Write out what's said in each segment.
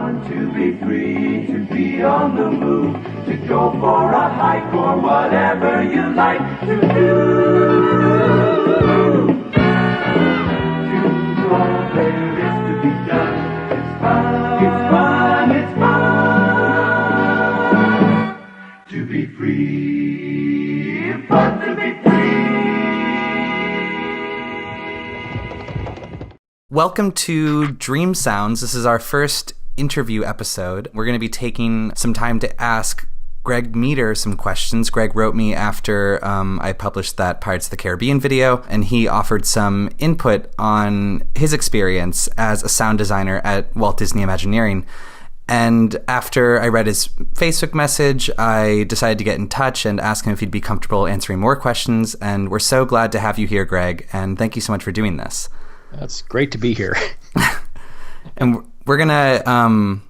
To be free, to be on the move, to go for a hike or whatever you like to do. To all there is to be done. It's fun, it's fun, it's fun. To be free, fun to be free. Welcome to Dream Sounds. This is our first interview episode. We're going to be taking some time to ask Greg Meader some questions. Greg wrote me after I published that Pirates of the Caribbean video, and he offered some input on his experience as a sound designer at Walt Disney Imagineering. And after I read his Facebook message, I decided to get in touch and ask him if he'd be comfortable answering more questions. And we're so glad to have you here, Greg, and thank you so much for doing this. That's great to be here. And we're going to,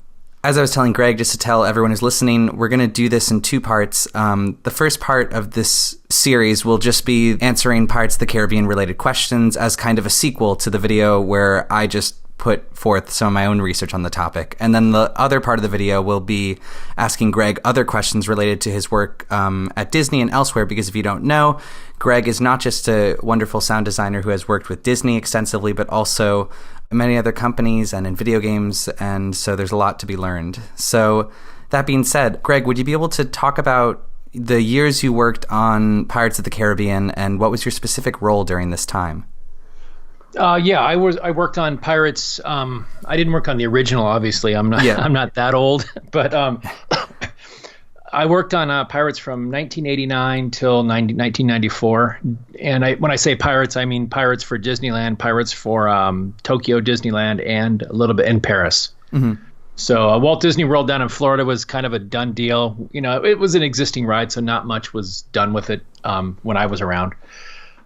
as I was telling Greg, just to tell everyone who's listening, we're going to do this in two parts. The first part of this series will just be answering Pirates of the Caribbean related questions as kind of a sequel to the video where I just put forth some of my own research on the topic. And then the other part of the video will be asking Greg other questions related to his work at Disney and elsewhere, because if you don't know, Greg is not just a wonderful sound designer who has worked with Disney extensively, but also many other companies and in video games, and so there's a lot to be learned. So that being said, Greg, would you be able to talk about the years you worked on Pirates of the Caribbean and what was your specific role during this time? I worked on Pirates. I didn't work on the original, obviously. I'm not that old, but I worked on Pirates from 1989 till 1994. And when I say Pirates, I mean Pirates for Disneyland, Pirates for Tokyo Disneyland, and a little bit in Paris. Mm-hmm. So Walt Disney World down in Florida was kind of a done deal. You know, it was an existing ride, so not much was done with it when I was around.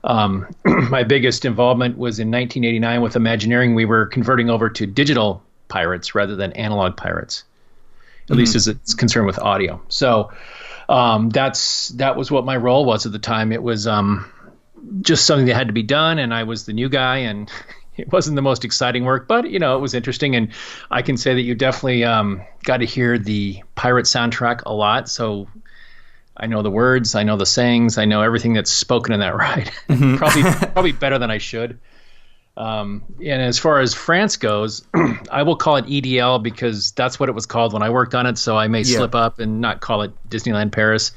My biggest involvement was in 1989 with Imagineering. We were converting over to digital Pirates rather than analog Pirates, at least as it's concerned with audio. So that was what my role was at the time. It was just something that had to be done, and I was the new guy, and it wasn't the most exciting work, but it was interesting. And I can say that you definitely got to hear the Pirate soundtrack a lot. So I know the words, I know the sayings, I know everything that's spoken in that ride. Probably better than I should. And as far as France goes, I will call it EDL because that's what it was called when I worked on it. So I may slip up and not call it Disneyland Paris.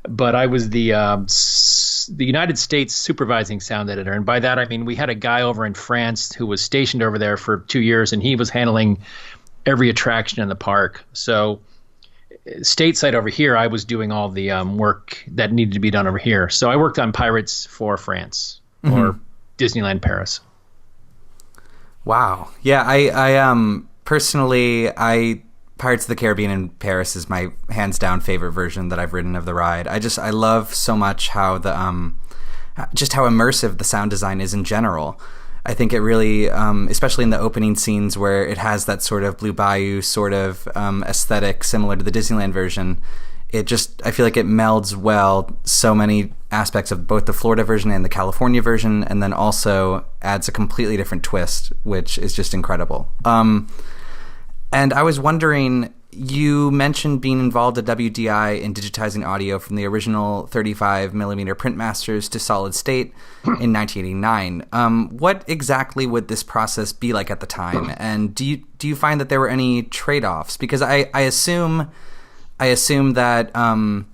But I was the United States supervising sound editor. And by that, I mean, we had a guy over in France who was stationed over there for 2 years, and he was handling every attraction in the park. So stateside over here, I was doing all the work that needed to be done over here. So I worked on Pirates for France or Disneyland Paris. Wow. Yeah, I personally, Pirates of the Caribbean in Paris is my hands down favorite version that I've ridden of the ride. I love so much how just how immersive the sound design is in general. I think it really, especially in the opening scenes where it has that sort of Blue Bayou sort of aesthetic similar to the Disneyland version, I feel like it melds well so many aspects of both the Florida version and the California version, and then also adds a completely different twist, which is just incredible. And I was wondering, you mentioned being involved at WDI in digitizing audio from the original 35 millimeter printmasters to solid state in 1989. What exactly would this process be like at the time? And do you find that there were any trade-offs? Because I assume that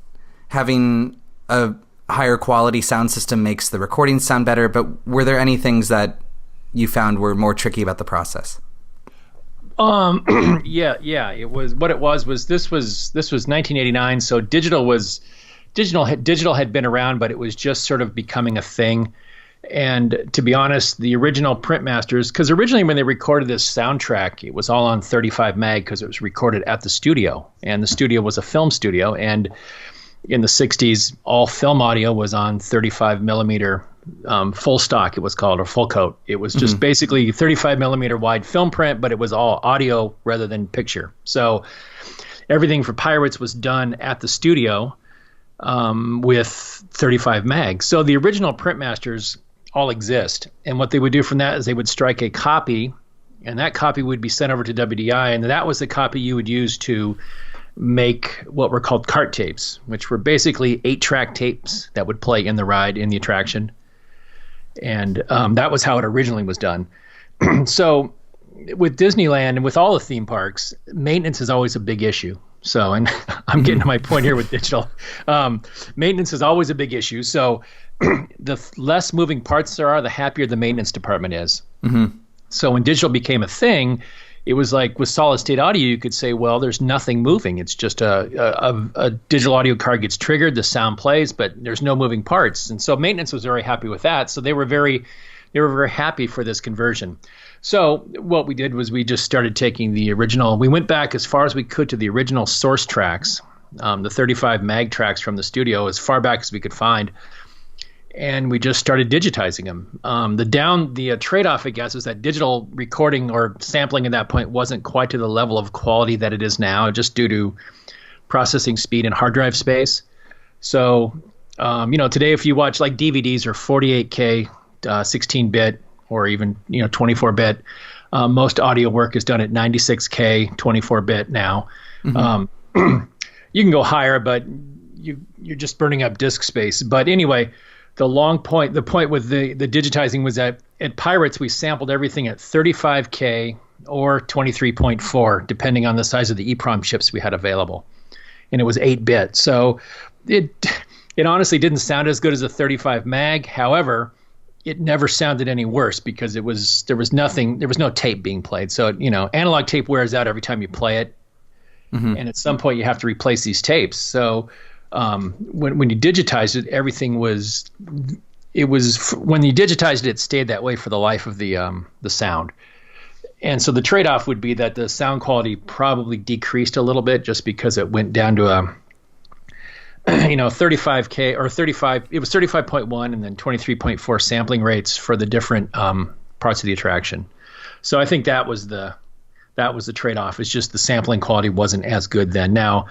having a higher quality sound system makes the recordings sound better, but were there any things that you found were more tricky about the process? Yeah. It was this was 1989. So digital had been around, but it was just sort of becoming a thing. And to be honest, the original printmasters, because originally when they recorded this soundtrack, it was all on 35 meg because it was recorded at the studio, and the studio was a film studio. And in the 60s, all film audio was on 35 millimeter full stock, it was called, or full coat. It was just basically 35 millimeter wide film print, but it was all audio rather than picture. So everything for Pirates was done at the studio with 35 meg. So the original printmasters all exist. And what they would do from that is they would strike a copy and that copy would be sent over to WDI, and that was the copy you would use to make what were called cart tapes, which were basically 8-track tapes that would play in the ride, in the attraction. And that was how it originally was done. So with Disneyland and with all the theme parks, maintenance is always a big issue. So, and I'm getting to my point here with digital. Maintenance is always a big issue. So the less moving parts there are, the happier the maintenance department is. Mm-hmm. So when digital became a thing, it was like with solid state audio, you could say, well, there's nothing moving. It's just a digital audio card gets triggered, the sound plays, but there's no moving parts. And so maintenance was very happy with that. So they were very happy for this conversion. So what we did was we just started taking the original. We went back as far as we could to the original source tracks, the 35 mag tracks from the studio, as far back as we could find. And we just started digitizing them. The trade-off, I guess, is that digital recording or sampling at that point wasn't quite to the level of quality that it is now, just due to processing speed and hard drive space. So, today if you watch like DVDs or 48K, 16-bit, or even 24-bit, most audio work is done at 96K, 24-bit now. Mm-hmm. You can go higher, but you're just burning up disk space. But anyway, the point with the digitizing was that at Pirates, we sampled everything at 35K or 23.4, depending on the size of the EEPROM chips we had available. And it was 8-bit. So it honestly didn't sound as good as a 35 mag. However, it never sounded any worse because there was no tape being played. So, analog tape wears out every time you play it. Mm-hmm. And at some point you have to replace these tapes. So when you digitized it, when you digitized it stayed that way for the life of the sound. And so the trade-off would be that the sound quality probably decreased a little bit just because it went down to a 35K or 35. It was 35.1 and then 23.4 sampling rates for the different parts of the attraction. So I think that was the trade-off. It's just the sampling quality wasn't as good then. Now,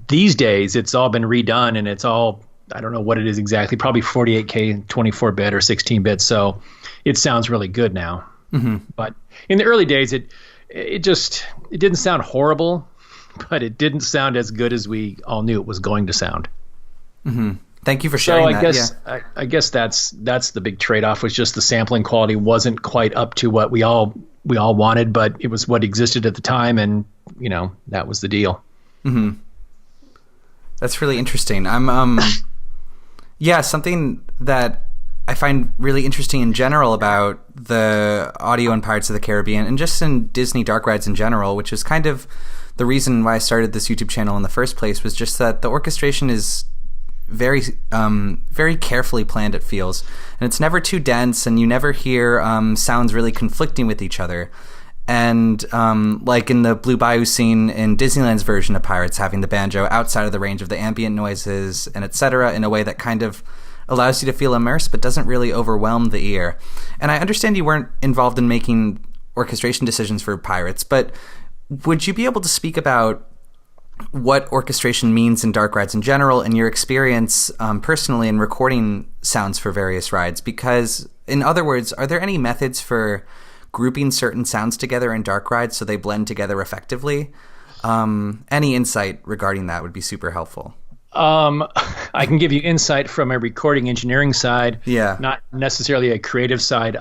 these days it's all been redone and it's all, I don't know what it is exactly, probably 48K, 24-bit or 16-bit. So it sounds really good now. Mm-hmm. But in the early days, it didn't sound horrible, but it didn't sound as good as we all knew it was going to sound. Mm-hmm. Thank you for sharing that. I guess that's the big trade-off, was just the sampling quality wasn't quite up to what we all wanted, but it was what existed at the time, and that was the deal. Mm-hmm. That's really interesting. Something that I find really interesting in general about the audio in Pirates of the Caribbean and just in Disney dark rides in general, which is kind of the reason why I started this YouTube channel in the first place, was just that the orchestration is very, very carefully planned, it feels. And it's never too dense, and you never hear sounds really conflicting with each other. And like in the Blue Bayou scene in Disneyland's version of Pirates, having the banjo outside of the range of the ambient noises and etc. in a way that kind of allows you to feel immersed but doesn't really overwhelm the ear. And I understand you weren't involved in making orchestration decisions for Pirates, but would you be able to speak about what orchestration means in dark rides in general and your experience personally in recording sounds for various rides? Because, in other words, are there any methods for grouping certain sounds together in dark rides so they blend together effectively? Any insight regarding that would be super helpful. I can give you insight from a recording engineering side, not necessarily a creative side.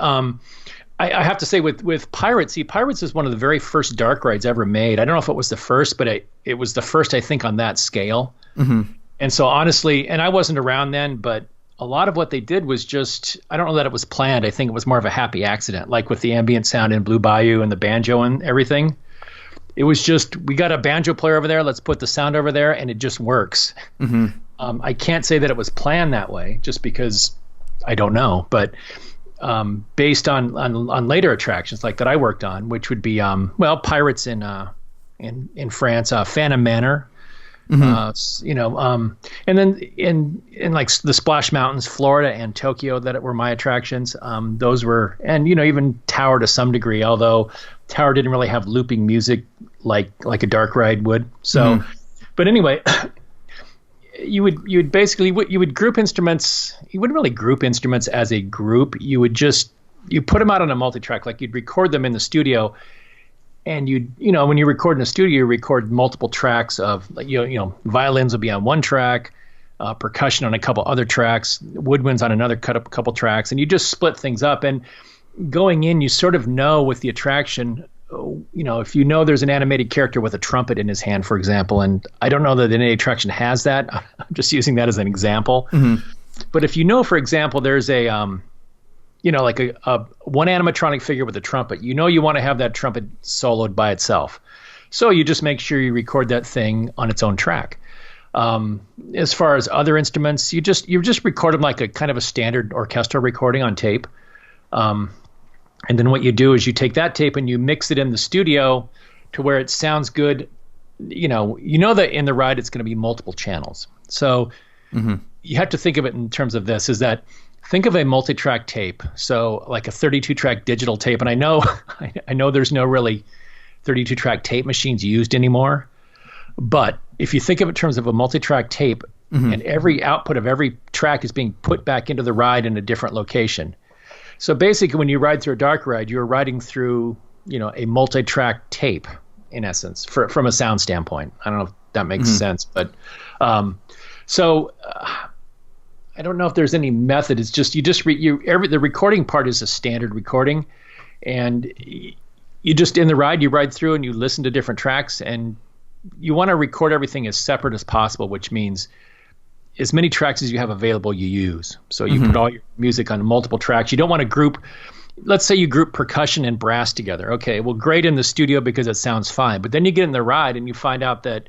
I have to say with Pirates, Pirates is one of the very first dark rides ever made. I don't know if it was the first, but it was the first, I think, on that scale. Mm-hmm. And so honestly, and I wasn't around then, but a lot of what they did was just, I don't know that it was planned. I think it was more of a happy accident, like with the ambient sound in Blue Bayou and the banjo and everything. It was just, we got a banjo player over there, let's put the sound over there, and it just works. Mm-hmm. I can't say that it was planned that way, just because I don't know. But based on later attractions like that I worked on, which would be Pirates in France, Phantom Manor. Mm-hmm. And then in like the Splash Mountains, Florida and Tokyo, that were my attractions. Those were, and even Tower to some degree, although Tower didn't really have looping music like a dark ride would. So, but anyway, you would basically, you would group instruments. You wouldn't really group instruments as a group. You would just you put them out on a multi-track, like you'd record them in the studio, and when you record in the studio, you record multiple tracks of, violins will be on one track, percussion on a couple other tracks, woodwinds on another couple tracks, and you just split things up. And going in, you sort of know with the attraction, if you know there's an animated character with a trumpet in his hand, for example, and I don't know that any attraction has that. I'm just using that as an example. Mm-hmm. But if you know, for example, there's a like a one animatronic figure with a trumpet, you want to have that trumpet soloed by itself. So you just make sure you record that thing on its own track. As far as other instruments, you just record them like a kind of a standard orchestral recording on tape. And then what you do is you take that tape and you mix it in the studio to where it sounds good. You know that in the ride it's going to be multiple channels. So you have to think of it in terms of this, is that think of a multi-track tape. So like a 32-track digital tape. And I know there's no really 32-track tape machines used anymore. But if you think of it in terms of a multi-track tape, and every output of every track is being put back into the ride in a different location. So basically, when you ride through a dark ride, you're riding through, a multi-track tape, in essence, from a sound standpoint. I don't know if that makes sense, but I don't know if there's any method. It's just the recording part is a standard recording, and you just in the ride you ride through and you listen to different tracks, and you want to record everything as separate as possible, which means as many tracks as you have available, you use. So you put all your music on multiple tracks. You don't want to group, let's say you group percussion and brass together. Okay, well, great in the studio because it sounds fine. But then you get in the ride and you find out that,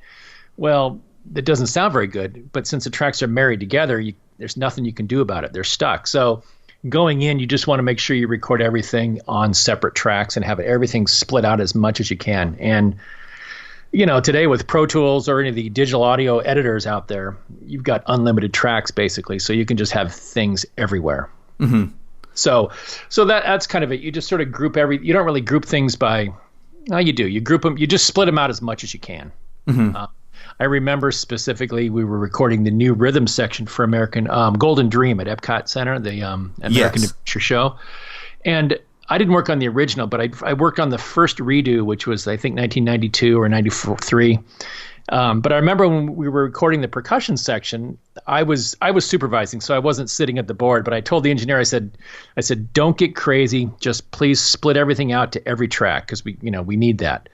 well, it doesn't sound very good. But since the tracks are married together, there's nothing you can do about it. They're stuck. So going in, you just want to make sure you record everything on separate tracks and have everything split out as much as you can. And today with Pro Tools or any of the digital audio editors out there, you've got unlimited tracks basically, so you can just have things everywhere. Mm-hmm. So that's kind of it. You just sort of group you don't really group things by, you do. You group them, you just split them out as much as you can. Mm-hmm. I remember specifically we were recording the new rhythm section for American Golden Dream at Epcot Center, the American Adventure Show. And I didn't work on the original, but I worked on the first redo, which was, I think, 1992 or 93. But I remember when we were recording the percussion section, I was supervising, so I wasn't sitting at the board. But I told the engineer, I said, don't get crazy. Just please split everything out to every track because we need that.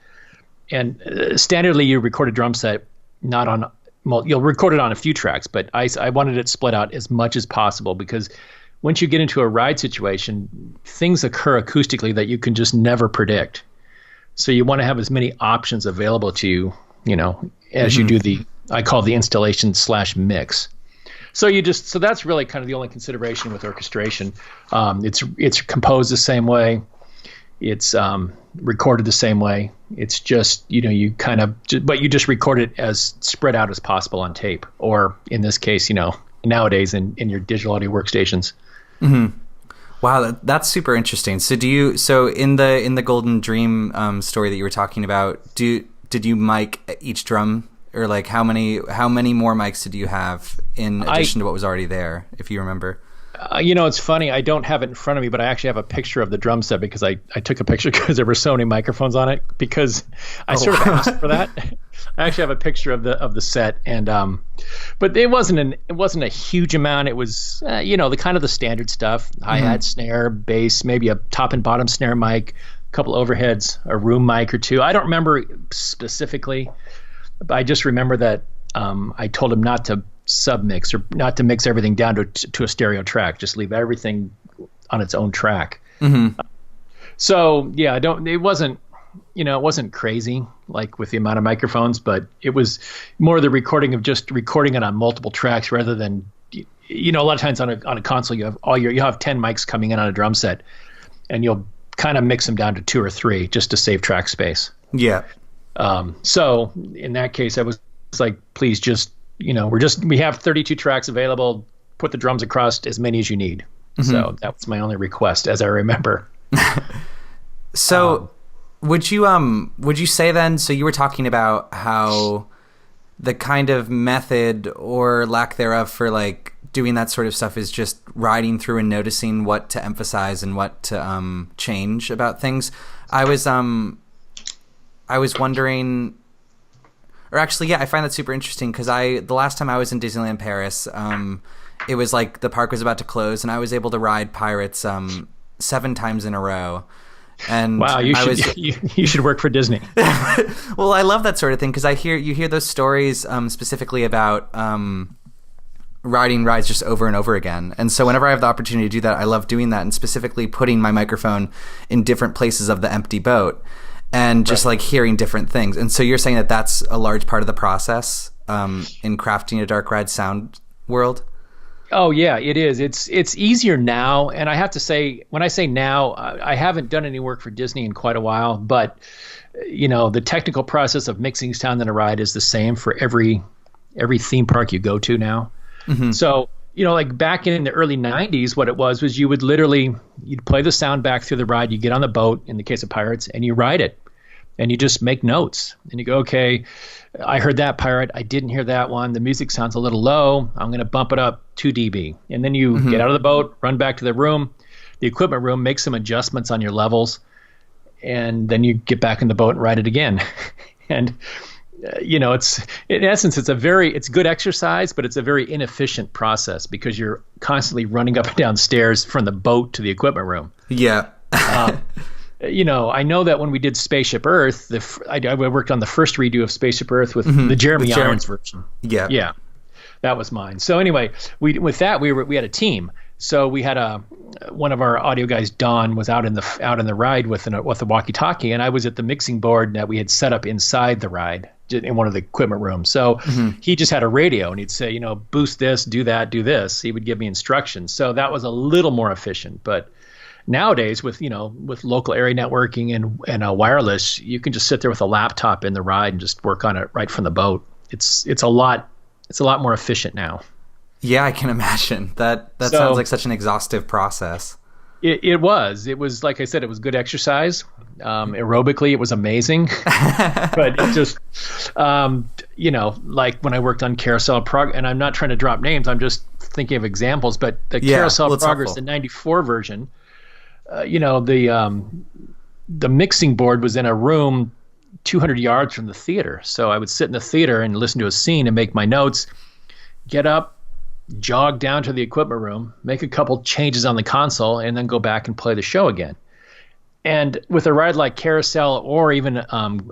And standardly, you record a drum set not on. Well, you'll record it on a few tracks, but I wanted it split out as much as possible because once you get into a ride situation, things occur acoustically that you can just never predict. So you want to have as many options available to you, as you do I call the installation / mix. So that's really kind of the only consideration with orchestration. It's composed the same way. It's recorded the same way. It's just, but you just record it as spread out as possible on tape, or in this case, nowadays in your digital audio workstations. Mm-hmm. Wow, that's super interesting. So in the Golden Dream story that you were talking about, did you mic each drum, or like how many more mics did you have in addition to what was already there, if you remember? It's funny. I don't have it in front of me, but I actually have a picture of the drum set because I took a picture because there were so many microphones on it because I sort of asked for that. I actually have a picture of the set, and but it wasn't a huge amount. It was the kind of the standard stuff: hi-hat, snare, bass, maybe a top and bottom snare mic, a couple overheads, a room mic or two. I don't remember specifically, but I just remember that I told him not to submix or not to mix everything down to a stereo track. Just leave everything on its own track. Mm-hmm. So yeah, it wasn't crazy like with the amount of microphones, but it was more the recording of just recording it on multiple tracks rather than, a lot of times on a console, you have 10 mics coming in on a drum set and you'll kind of mix them down to 2 or 3 just to save track space. Yeah. So in that case, I was like, please just, we have 32 tracks available, put the drums across as many as you need. Mm-hmm. So that was my only request as I remember. So would you say then, so you were talking about how the kind of method or lack thereof for like doing that sort of stuff is just riding through and noticing what to emphasize and what to change about things. I was wondering, or actually, yeah, I find that super interesting because the last time I was in Disneyland Paris, it was like the park was about to close, and I was able to ride Pirates 7 times in a row. And wow, you should work for Disney. Well, I love that sort of thing because you hear those stories specifically about riding rides just over and over again. And so whenever I have the opportunity to do that, I love doing that, and specifically putting my microphone in different places of the empty boat and just like hearing different things. And so you're saying that that's a large part of the process in crafting a dark ride sound world? Oh yeah, it is. It's easier now, and I have to say, when I say now, I haven't done any work for Disney in quite a while, but the technical process of mixing sound in a ride is the same for every theme park you go to now. Mm-hmm. So, like back in the early 90s, what it was you'd play the sound back through the ride, you get on the boat, in the case of Pirates, and you ride it. And you just make notes. And you go, okay, I heard that pirate. I didn't hear that one. The music sounds a little low. I'm going to bump it up 2 dB. And then you get out of the boat, run back to the equipment room, make some adjustments on your levels, and then you get back in the boat and ride it again. And it's in essence, it's good exercise, but it's a very inefficient process because you're constantly running up and down stairs from the boat to the equipment room. Yeah. I know that when we did Spaceship Earth, I worked on the first redo of Spaceship Earth with the Jeremy Irons version. Yeah. Yeah. That was mine. So anyway, we had a team. So we had one of our audio guys, Don, was out in the ride with a walkie-talkie, and I was at the mixing board that we had set up inside the ride in one of the equipment rooms. So he just had a radio, and he'd say, boost this, do that, do this. He would give me instructions. So that was a little more efficient. But nowadays, with local area networking and wireless, you can just sit there with a laptop in the ride and just work on it right from the boat. It's a lot more efficient now. Yeah, I can imagine. That sounds like such an exhaustive process. It was. It was, like I said, it was good exercise. Aerobically, it was amazing. But it just, like when I worked on Carousel Progress, and I'm not trying to drop names, I'm just thinking of examples, but the Carousel Progress, the 94 version, the mixing board was in a room 200 yards from the theater. So I would sit in the theater and listen to a scene and make my notes, get up, jog down to the equipment room, make a couple changes on the console, and then go back and play the show again. And with a ride like Carousel or even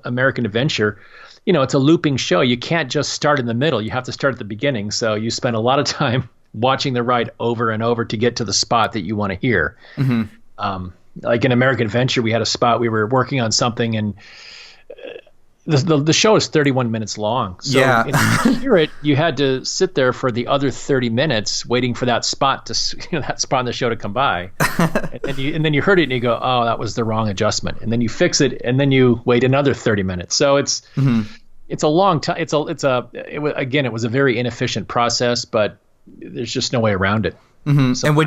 American Adventure, it's a looping show. You can't just start in the middle. You have to start at the beginning. So you spend a lot of time watching the ride over and over to get to the spot that you want to hear. Mm-hmm. Like in American Adventure, we had a spot, we were working on something, and the show is 31 minutes long. So to hear it, you had to sit there for the other 30 minutes waiting for that spot that spot in the show to come by. and then you heard it and you go, oh, that was the wrong adjustment. And then you fix it and then you wait another 30 minutes. So it's a long time. It was a very inefficient process, but there's just no way around it. Mm-hmm. And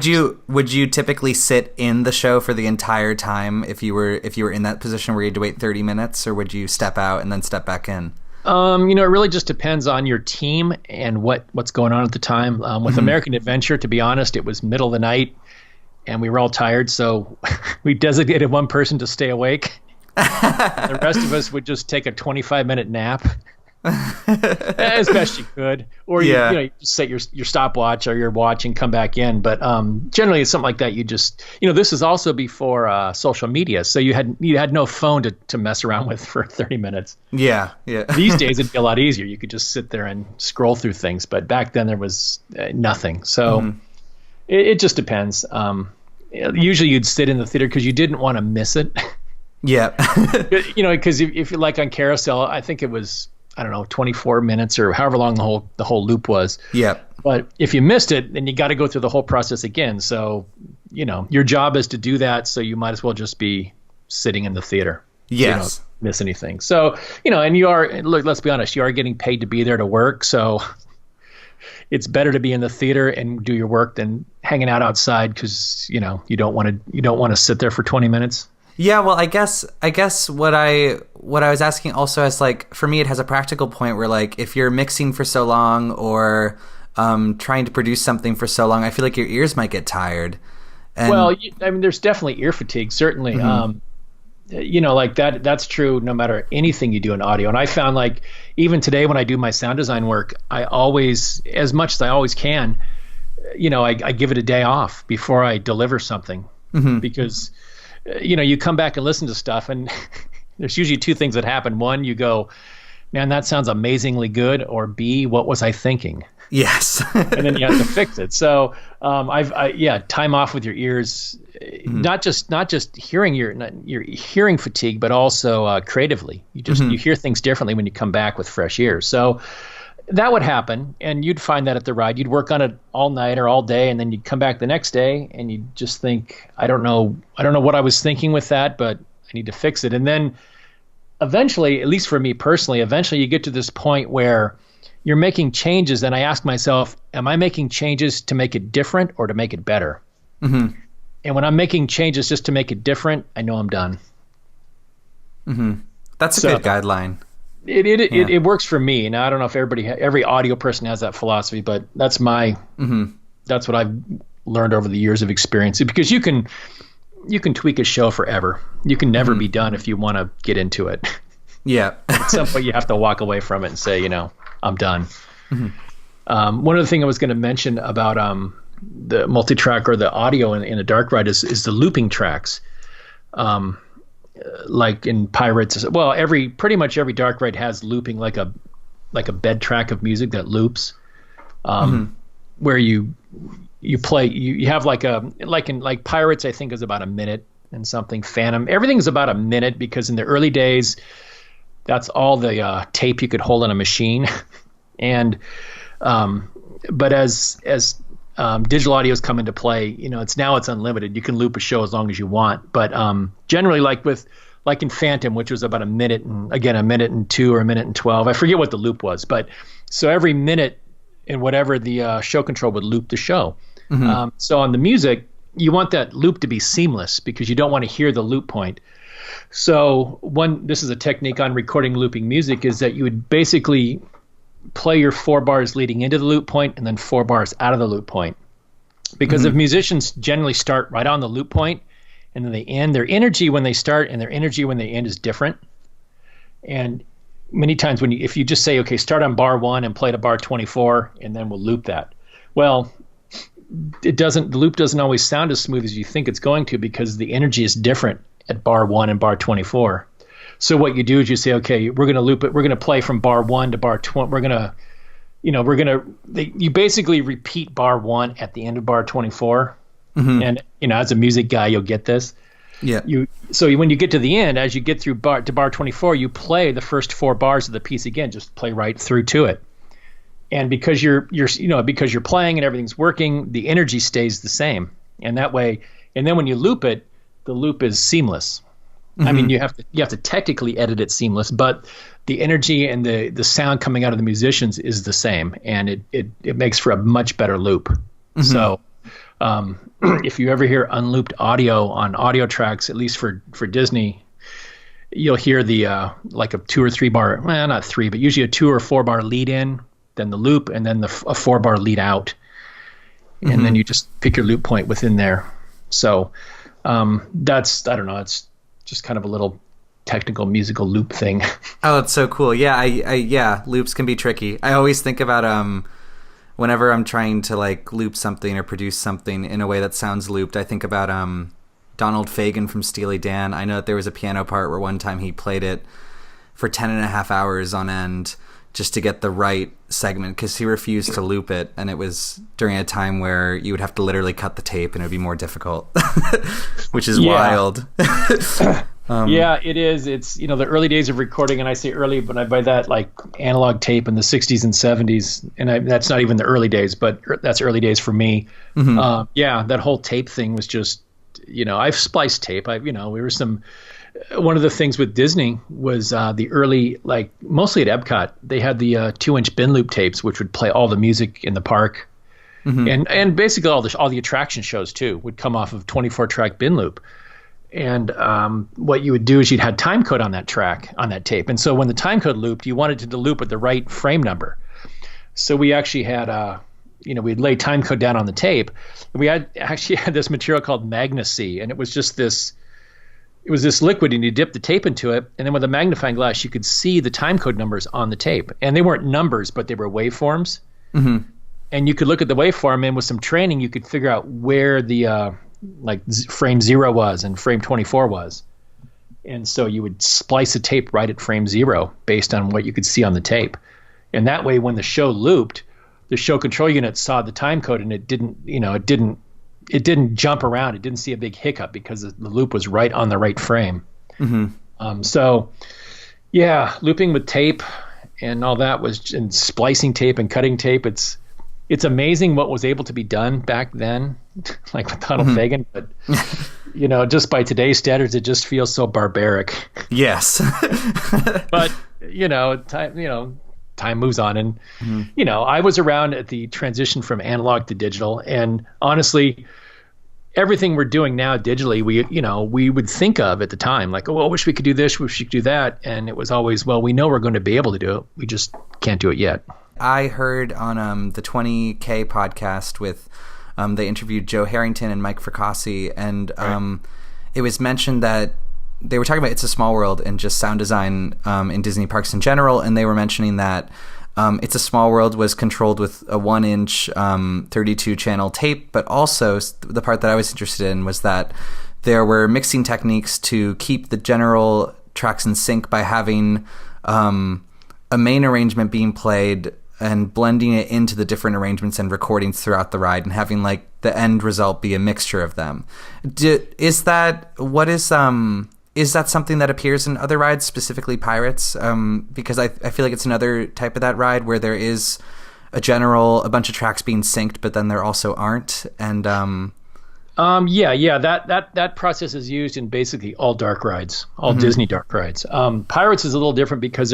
would you typically sit in the show for the entire time if you were in that position where you had to wait 30 minutes, or would you step out and then step back in? It really just depends on your team and what's going on at the time. With American Adventure, to be honest, it was middle of the night and we were all tired, so we designated one person to stay awake. The rest of us would just take a 25-minute nap. As best you could, or you just set your stopwatch or your watch and come back in. But generally, it's something like that. You just this is also before social media, so you had no phone to mess around with for 30 minutes. Yeah. These days it'd be a lot easier. You could just sit there and scroll through things, but back then there was nothing. So it just depends. Usually you'd sit in the theater because you didn't want to miss it. Yeah. Because if you're like on Carousel, I think it was, I don't know, 24 minutes or however long the whole loop was. Yeah. But if you missed it, then you got to go through the whole process again. So, your job is to do that. So you might as well just be sitting in the theater. Yes. So you don't miss anything. So, and you are, look, let's be honest, you are getting paid to be there to work. So it's better to be in the theater and do your work than hanging out outside because, you don't want to sit there for 20 minutes. Yeah, well, I guess what I was asking also is, like, for me, it has a practical point where, like, if you're mixing for so long or trying to produce something for so long, I feel like your ears might get tired. And, well, I mean, there's definitely ear fatigue, certainly. Like that's true no matter anything you do in audio. And I found, like, even today when I do my sound design work, I always, as much as I always can, I give it a day off before I deliver something, because, you come back and listen to stuff, and there's usually two things that happen. One, you go, man, that sounds amazingly good. Or B, what was I thinking? Yes. And then you have to fix it. So time off with your ears, not just hearing your hearing fatigue, but also creatively. You hear things differently when you come back with fresh ears. So that would happen, and you'd find that at the ride. You'd work on it all night or all day, and then you'd come back the next day, and you'd just think, I don't know what I was thinking with that, but I need to fix it. And then eventually, at least for me personally, you get to this point where you're making changes, and I ask myself, am I making changes to make it different or to make it better? And when I'm making changes just to make it different, I know I'm done. That's a good guideline. It works for me. Now, I don't know if every audio person has that philosophy, but that's that's what I've learned over the years of experience. Because you can tweak a show forever. You can never be done if you want to get into it. Yeah. At some point, you have to walk away from it and say, I'm done. One other thing I was going to mention about the multi-track or the audio in a dark ride is the looping tracks. Like in Pirates, well, pretty much every dark ride has looping, like a bed track of music that loops, where you play. You have like Pirates, I think, is about a minute and something. Phantom, everything's about a minute, because in the early days, that's all the tape you could hold on a machine. And but as digital audios come into play, it's unlimited. You can loop a show as long as you want. But generally, like in Phantom, which was about a minute and 2 or a minute and 12, I forget what the loop was. But so every minute and whatever, the show control would loop the show. So on the music, you want that loop to be seamless, because you don't want to hear the loop point. So this is a technique on recording looping music, is that you would basically play your 4 bars leading into the loop point and then 4 bars out of the loop point. Because if musicians generally start right on the loop point and then they end, their energy when they start and their energy when they end is different. And many times if you just say, okay, start on bar 1 and play to bar 24 and then we'll loop that. Well, the loop doesn't always sound as smooth as you think it's going to, because the energy is different at bar 1 and bar 24. So what you do is you say, okay, we're going to loop it. We're going to play from bar 1 to bar 20. You basically repeat bar 1 at the end of bar 24. And, as a music guy, you'll get this. Yeah. So when you get to the end, as you get through bar 24, you play the first 4 bars of the piece again, just play right through to it. And because you're playing and everything's working, the energy stays the same. And that way, and then when you loop it, the loop is seamless. I mean, you have to technically edit it seamless, but the energy and the sound coming out of the musicians is the same, and it makes for a much better loop. So if you ever hear unlooped audio on audio tracks, at least for Disney, you'll hear the like a 2 or 3 bar, well, not 3, but usually a 2 or 4 bar lead in, then the loop, and then a 4 bar lead out, and then you just pick your loop point within there. So that's, I don't know, it's just kind of a little technical musical loop thing. Oh, it's so cool. Yeah, yeah, loops can be tricky. I always think about whenever I'm trying to like loop something or produce something in a way that sounds looped, I think about Donald Fagen from Steely Dan. I know that there was a piano part where one time he played it for 10.5 hours on end just to get the right segment, because he refused to loop it, and it was during a time where you would have to literally cut the tape and it would be more difficult, which is wild. Yeah, it is. It's, the early days of recording, and I say early, but by that, like analog tape in the 60s and 70s, and that's not even the early days, but that's early days for me. Yeah, that whole tape thing was just, I've spliced tape. One of the things with Disney was the early, like mostly at Epcot, they had the 2-inch bin loop tapes, which would play all the music in the park, and basically all the attraction shows too would come off of 24-track bin loop. And what you would do is you'd had time code on that track, on that tape, and so when the time code looped, you wanted it to loop at the right frame number. So we actually had we'd lay time code down on the tape. We actually had this material called Magna-C, and it was just this liquid, and you dip the tape into it, and then with a magnifying glass, you could see the time code numbers on the tape. And they weren't numbers, but they were waveforms. Mm-hmm. And you could look at the waveform, and with some training, you could figure out where the frame 0 was and frame 24 was. And so you would splice a tape right at frame 0 based on what you could see on the tape. And that way, when the show looped, the show control unit saw the time code, and it didn't jump around. It didn't see a big hiccup because the loop was right on the right frame. Mm-hmm. So yeah, looping with tape and all that and splicing tape and cutting tape. It's amazing what was able to be done back then, like with Donald Fagen, but just by today's standards, it just feels so barbaric. Yes. But time moves on, and I was around at the transition from analog to digital, and honestly, everything we're doing now digitally, we would think of at the time like, oh, I wish we could do this, wish we could do that, and it was always, well, we know we're going to be able to do it, we just can't do it yet. I heard on the 20K podcast with they interviewed Joe Harrington and Mike Fracassi, and it was mentioned that they were talking about It's a Small World and just sound design in Disney parks in general, and they were mentioning that It's a Small World was controlled with a 1-inch 32-channel tape, but also the part that I was interested in was that there were mixing techniques to keep the general tracks in sync by having a main arrangement being played and blending it into the different arrangements and recordings throughout the ride, and having like the end result be a mixture of them. Is that something that appears in other rides, specifically Pirates? Because I feel like it's another type of that ride where there is a bunch of tracks being synced, but then there also aren't. And that process is used in basically all dark rides, all Disney dark rides. Pirates is a little different because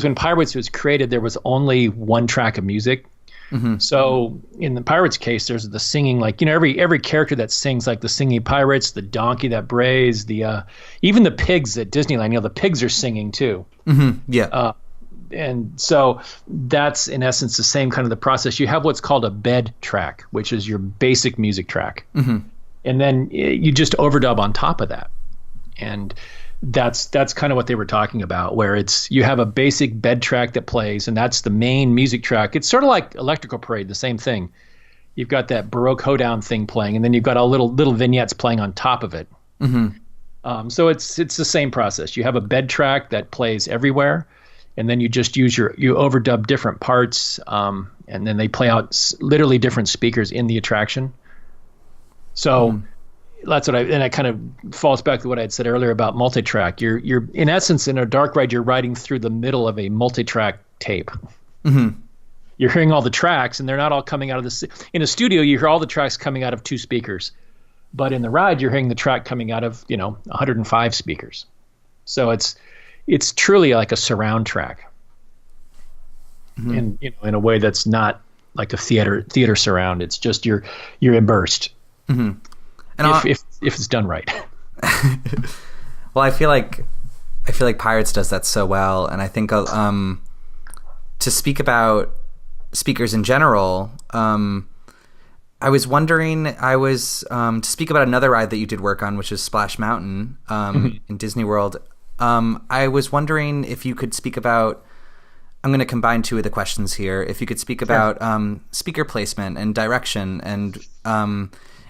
when Pirates was created, there was only one track of music. Mm-hmm. So in the Pirates case, there's the singing, like, every character that sings, like the singing pirates, the donkey that brays, even the pigs at Disneyland, the pigs are singing too. Mm-hmm. Yeah. And so that's in essence the same kind of the process. You have what's called a bed track, which is your basic music track. Mm-hmm. And then you just overdub on top of that. And that's kind of what they were talking about, where you have a basic bed track that plays, and that's the main music track. It's sort of like Electrical Parade, the same thing. You've got that Baroque hoedown thing playing, and then you've got all little vignettes playing on top of it. Mm-hmm. So it's the same process. You have a bed track that plays everywhere, and then you just you overdub different parts, and then they play out literally different speakers in the attraction. So that's what and it kind of falls back to what I had said earlier about multi-track. You're in essence in a dark ride, you're riding through the middle of a multi-track tape. Mm-hmm. You're hearing all the tracks, and they're not all coming out of in a studio, you hear all the tracks coming out of 2 speakers, but in the ride, you're hearing the track coming out of 105 speakers. So it's truly like a surround track, in a way that's not like a theater surround. It's just you're immersed, and if it's done right. Well, I feel like Pirates does that so well, and I think to speak about speakers in general, I was wondering, to speak about another ride that you did work on, which is Splash Mountain in Disney World. I was wondering if you could speak about, I'm going to combine 2 of the questions here. If you could speak about speaker placement and direction and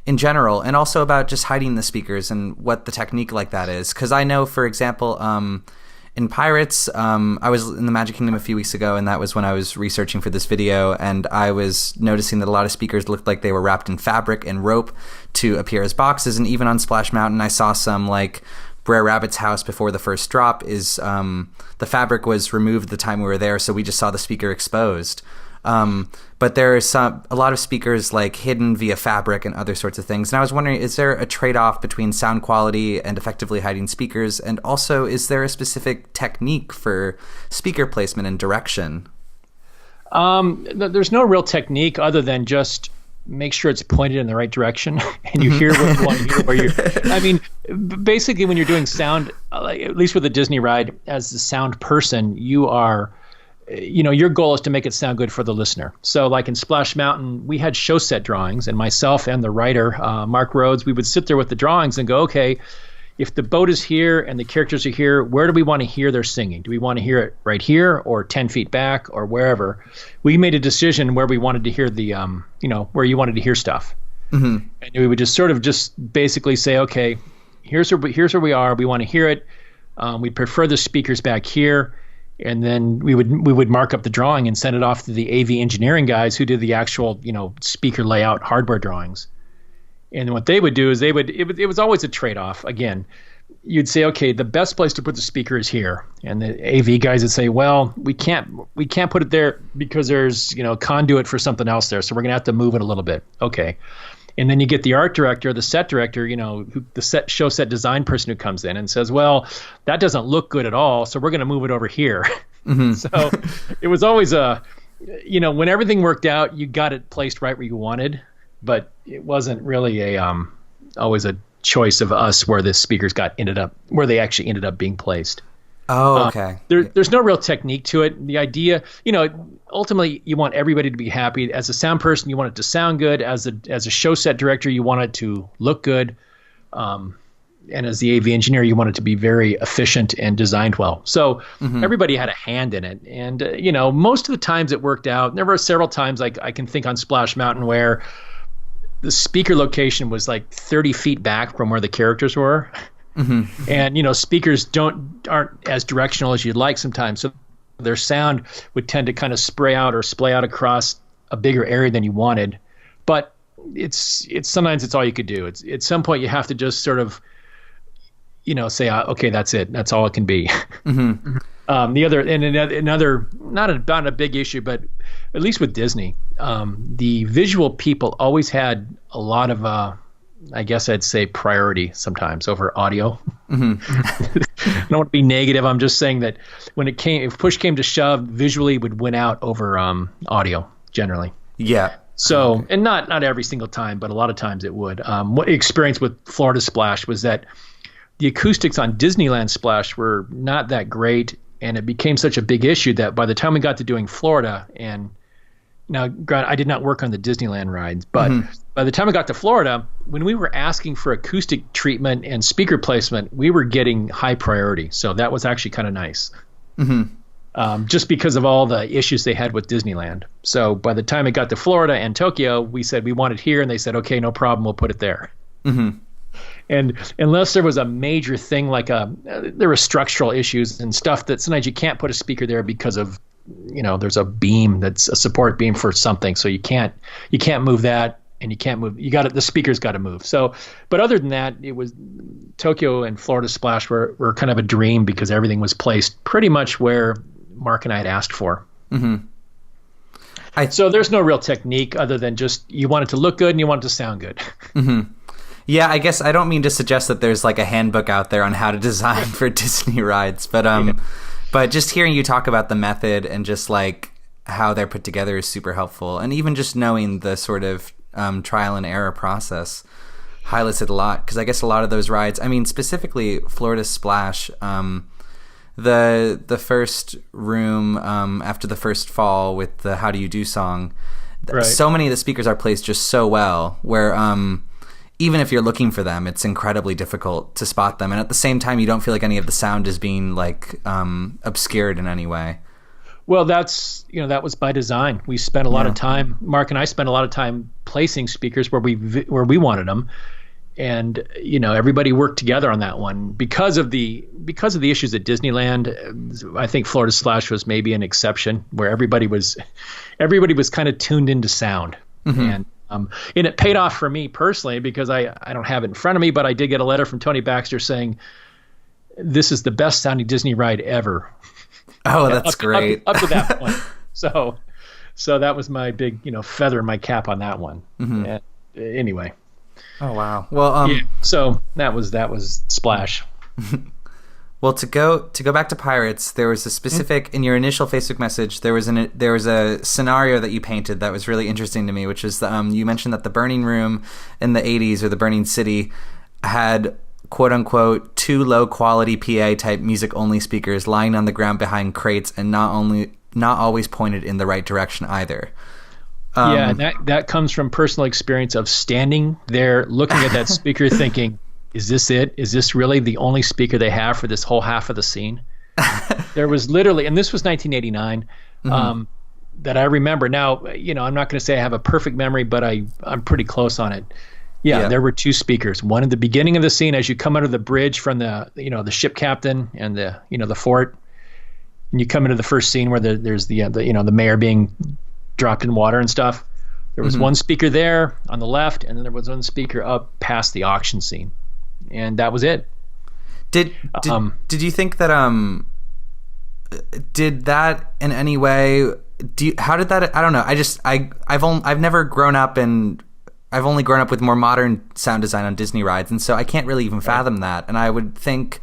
in general, and also about just hiding the speakers and what the technique like that is. Because I know, for example, in Pirates, I was in the Magic Kingdom a few weeks ago, and that was when I was researching for this video, and I was noticing that a lot of speakers looked like they were wrapped in fabric and rope to appear as boxes. And even on Splash Mountain, I saw some, like Brer Rabbit's house before the first drop is the fabric was removed the time we were there, so we just saw the speaker exposed. But there are a lot of speakers like hidden via fabric and other sorts of things. And I was wondering, is there a trade-off between sound quality and effectively hiding speakers? And also, is there a specific technique for speaker placement and direction? There's no real technique other than just make sure it's pointed in the right direction and you hear what you want to hear. I mean, basically when you're doing sound, at least with a Disney ride, as the sound person, you are your goal is to make it sound good for the listener. So like in Splash Mountain, we had show set drawings, and myself and the writer, Mark Rhodes, we would sit there with the drawings and go, okay, if the boat is here and the characters are here, where do we want to hear their singing? Do we want to hear it right here or 10 feet back or wherever? We made a decision where we wanted to hear where you wanted to hear stuff. Mm-hmm. And we would just basically say, okay, here's where we are. We want to hear it. We'd prefer the speakers back here. And then we would mark up the drawing and send it off to the AV engineering guys who did the actual, speaker layout hardware drawings. And what they would do is it was always a trade-off. Again, you'd say, okay, the best place to put the speaker is here. And the AV guys would say, well, we can't put it there because there's, conduit for something else there. So we're going to have to move it a little bit. Okay. And then you get the art director, the set director, the show set design person who comes in and says, well, that doesn't look good at all, so we're going to move it over here. Mm-hmm. So it was always when everything worked out, you got it placed right where you wanted, but it wasn't really always a choice of us where the speakers where they actually ended up being placed. Oh, okay. There's no real technique to it. The idea, ultimately you want everybody to be happy. As a sound person, you want it to sound good. As a show set director, you want it to look good. And as the AV engineer, you want it to be very efficient and designed well. So everybody had a hand in it. And, most of the times it worked out. There were several times I can think on Splash Mountain where the speaker location was like 30 feet back from where the characters were. Mm-hmm. And speakers aren't as directional as you'd like sometimes, so their sound would tend to kind of splay out across a bigger area than you wanted. But it's sometimes it's all you could do. It's at some point you have to just sort of say, okay, that's it, that's all it can be. Mm-hmm. Another not a big issue, but at least with Disney, the visual people always had a lot of I guess I'd say priority sometimes over audio. Mm-hmm. I don't want to be negative. I'm just saying that if push came to shove, visually would win out over audio generally. Yeah. So, and not every single time, but a lot of times it would. What experience with Florida Splash was that the acoustics on Disneyland Splash were not that great, and it became such a big issue that by the time we got to doing Florida, and now, granted, I did not work on the Disneyland rides, but by the time I got to Florida, when we were asking for acoustic treatment and speaker placement, we were getting high priority. So that was actually kind of nice, just because of all the issues they had with Disneyland. So by the time it got to Florida and Tokyo, we said we want it here, and they said, okay, no problem, we'll put it there. Mm-hmm. And unless there was a major thing like there were structural issues and stuff that sometimes you can't put a speaker there because of there's a beam that's a support beam for something, so you can't move that, and you can't move. The speaker's got to move. So, but other than that, it was Tokyo and Florida Splash were kind of a dream because everything was placed pretty much where Mark and I had asked for. Mm-hmm. So there's no real technique other than just you want it to look good and you want it to sound good. Mm-hmm. Yeah, I guess I don't mean to suggest that there's like a handbook out there on how to design for Disney rides, but But just hearing you talk about the method and just like how they're put together is super helpful. And even just knowing the sort of trial and error process highlights it a lot. Because I guess a lot of those rides, I mean, specifically Florida Splash, the first room after the first fall with the How Do You Do song, right. So many of the speakers are placed just so well where even if you're looking for them, it's incredibly difficult to spot them. And at the same time, you don't feel like any of the sound is being like obscured in any way. Well, that was by design. We spent a lot of time, Mark and I spent a lot of time placing speakers where we wanted them. And, everybody worked together on that one because of the issues at Disneyland. I think Florida Splash was maybe an exception where everybody was kind of tuned into sound. Mm-hmm. And it paid off for me personally because I don't have it in front of me, but I did get a letter from Tony Baxter saying, this is the best sounding Disney ride ever. Oh, that's great. Up to that point. So that was my big, feather in my cap on that one. Mm-hmm. And, anyway. Oh, wow. Well, so that was Splash. Well, to go back to Pirates, there was a specific in your initial Facebook message. There was a scenario that you painted that was really interesting to me, which is you mentioned that the burning room in the 80s or the burning city had quote unquote 2 low quality PA type music only speakers lying on the ground behind crates and not not always pointed in the right direction either. Yeah, and that comes from personal experience of standing there looking at that speaker thinking, is this it? Is this really the only speaker they have for this whole half of the scene? There was literally, and this was 1989, that I remember. Now, I'm not going to say I have a perfect memory, but I'm pretty close on it. Yeah, there were two speakers. One at the beginning of the scene as you come out of the bridge from the ship captain and the fort, and you come into the first scene where there's the mayor being dropped in water and stuff. There was one speaker there on the left, and then there was one speaker up past the auction scene, and that was it. Did you think that did that in any way? How did that? I don't know. I've never grown up and I've only grown up with more modern sound design on Disney rides, and so I can't really even fathom that. And I would think,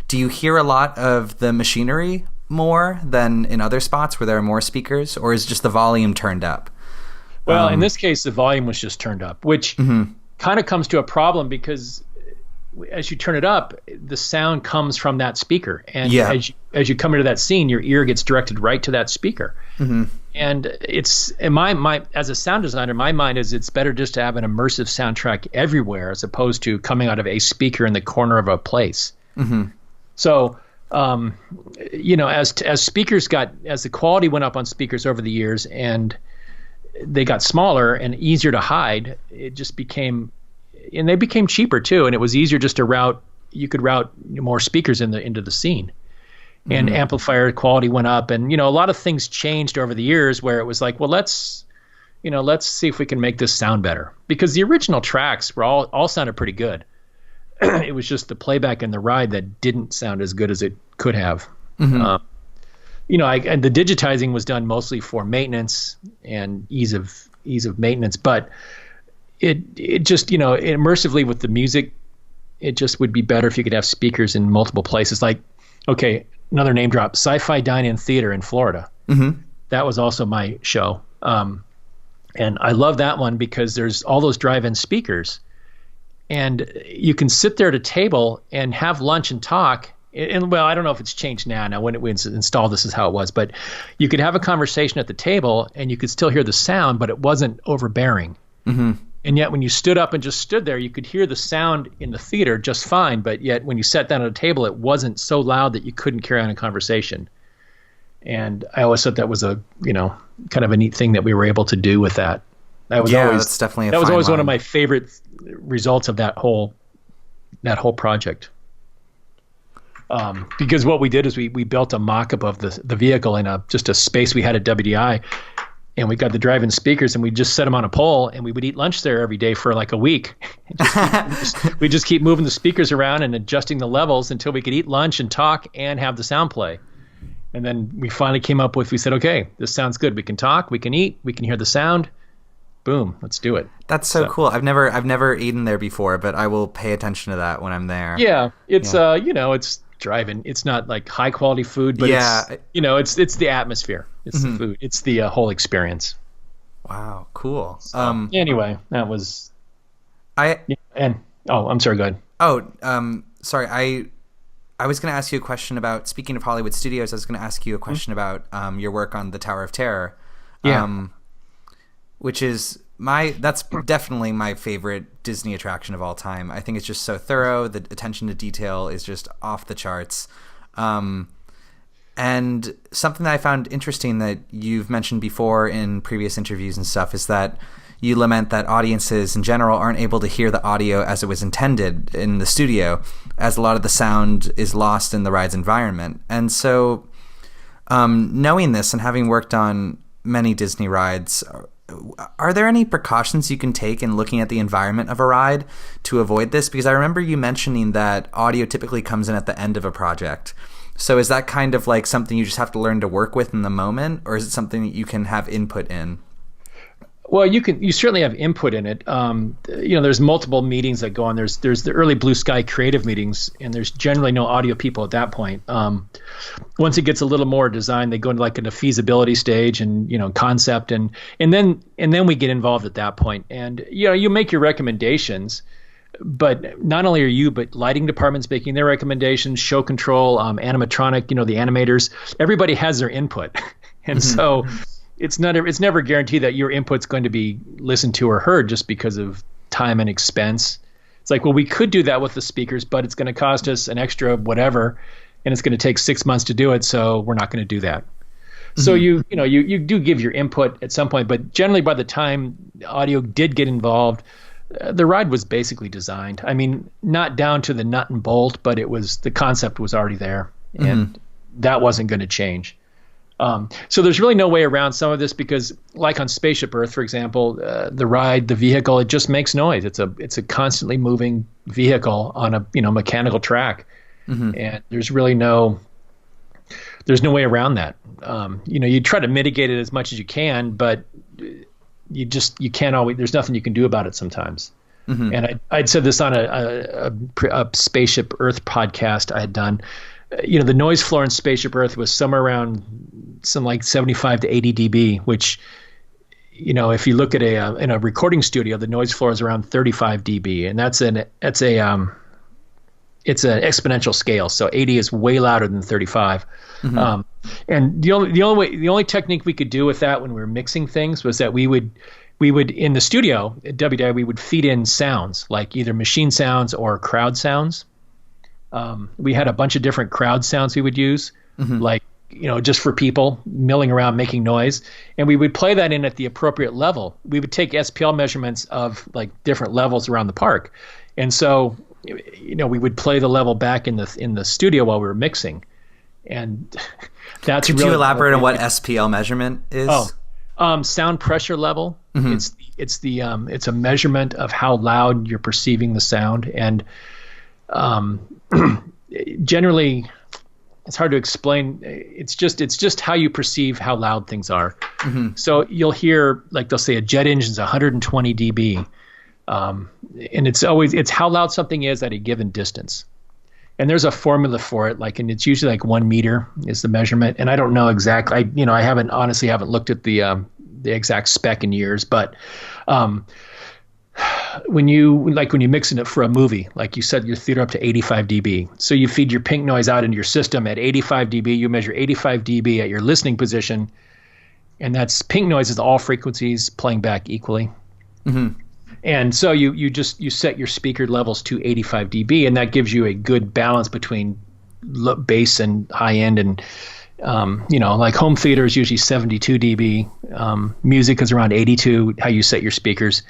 do you hear a lot of the machinery more than in other spots where there are more speakers, or is just the volume turned up? Well, in this case, the volume was just turned up, which kind of comes to a problem because as you turn it up, the sound comes from that speaker, and as you come into that scene, your ear gets directed right to that speaker. And it's in my as a sound designer, my mind is it's better just to have an immersive soundtrack everywhere as opposed to coming out of a speaker in the corner of a place. So, as speakers as the quality went up on speakers over the years and they got smaller and easier to hide, it just became. And they became cheaper too, and it was easier just to route. You could route more speakers into the scene, and amplifier quality went up, and a lot of things changed over the years. Where it was like, well, let's see if we can make this sound better, because the original tracks were all sounded pretty good. It was just the playback and the ride that didn't sound as good as it could have. And the digitizing was done mostly for maintenance and ease of maintenance, but. It just, immersively with the music, it just would be better if you could have speakers in multiple places. Like, okay, another name drop, Sci-Fi Dine-In Theater in Florida. That was also my show. And I love that one because there's all those drive-in speakers. And you can sit there at a table and have lunch and talk. And, well, I don't know if it's changed now. Now, when we installed this is how it was. But you could have a conversation at the table, and you could still hear the sound, but it wasn't overbearing. And yet when you stood up and just stood there, you could hear the sound in the theater just fine. But yet when you sat down at a table, it wasn't so loud that you couldn't carry on a conversation. And I always thought that was a, kind of a neat thing that we were able to do with that. That's definitely that was always one of my favorite results of that whole project. Because what we did is we built a mock-up of the vehicle in just a space we had at WDI. And we got the drive-in speakers, and we just set them on a pole, and we would eat lunch there every day for like a week. We just keep moving the speakers around and adjusting the levels until we could eat lunch and talk and have the sound play. And then we finally came up with, we said, okay, this sounds good. We can talk, we can eat, we can hear the sound. Boom, let's do it. That's so cool. I've never eaten there before, but I will pay attention to that when I'm there. Yeah, it's it's drive-in. It's not like high quality food, but it's the atmosphere. It's the food. It's the whole experience. Wow, cool. So, anyway, that was. I'm sorry. Go ahead. Oh, sorry. I was going to ask you a question about. Speaking of Hollywood studios, I was going to ask you a question about your work on the Tower of Terror. Yeah. Which is that's definitely my favorite Disney attraction of all time. I think it's just so thorough. The attention to detail is just off the charts. And something that I found interesting that you've mentioned before in previous interviews and stuff is that you lament that audiences in general aren't able to hear the audio as it was intended in the studio, as a lot of the sound is lost in the ride's environment. And so knowing this and having worked on many Disney rides, are there any precautions you can take in looking at the environment of a ride to avoid this? Because I remember you mentioning that audio typically comes in at the end of a project. So is that kind of like something you just have to learn to work with in the moment, or is it something that you can have input in? Well, you certainly have input in it. There's multiple meetings that go on. There's the early Blue Sky creative meetings, and there's generally no audio people at that point. Once it gets a little more design, they go into like a feasibility stage and concept, and then we get involved at that point. And you make your recommendations, but not only are you, but lighting departments making their recommendations, show control, animatronic, the animators, everybody has their input. And so it's never guaranteed that your input's going to be listened to or heard just because of time and expense. It's like, well, we could do that with the speakers, but it's going to cost us an extra whatever, and it's going to take 6 months to do it, so we're not going to do that. So you do give your input at some point, but generally by the time audio did get involved, the ride was basically designed. I mean, not down to the nut and bolt, but the concept was already there, and that wasn't going to change. So there's really no way around some of this because, like on Spaceship Earth, for example, the vehicle, it just makes noise. It's a constantly moving vehicle on a mechanical track, and there's really no way around that. You try to mitigate it as much as you can, but you can't always. There's nothing you can do about it sometimes. And I'd said this on a Spaceship Earth podcast I had done. The noise floor in Spaceship Earth was somewhere around like 75 to 80 dB, which, if you look at in a recording studio, the noise floor is around 35 dB, and it's an exponential scale. So 80 is way louder than 35. And the only technique we could do with that when we were mixing things was that we would in the studio at WDI, we would feed in sounds like either machine sounds or crowd sounds. We had a bunch of different crowd sounds we would use, like, just for people milling around making noise. And we would play that in at the appropriate level. We would take SPL measurements of like different levels around the park. And so, we would play the level back in the studio while we were mixing. And that's Could you elaborate on what SPL measurement is? Sound pressure level. It's a measurement of how loud you're perceiving the sound. And generally, it's hard to explain. It's just how you perceive how loud things are. So you'll hear, like they'll say a jet engine's 120 dB, and it's how loud something is at a given distance. And there's a formula for it, and it's usually like 1 meter is the measurement. And I don't know exactly. I haven't looked at the exact spec in years, but when you mixing it for a movie, like you set your theater up to 85 dB. So you feed your pink noise out into your system at 85 dB. You measure 85 dB at your listening position, and that's pink noise is all frequencies playing back equally. And so you set your speaker levels to 85 dB, and that gives you a good balance between bass and high end. And like home theater is usually 72 dB. Music is around 82. How you set your speakers.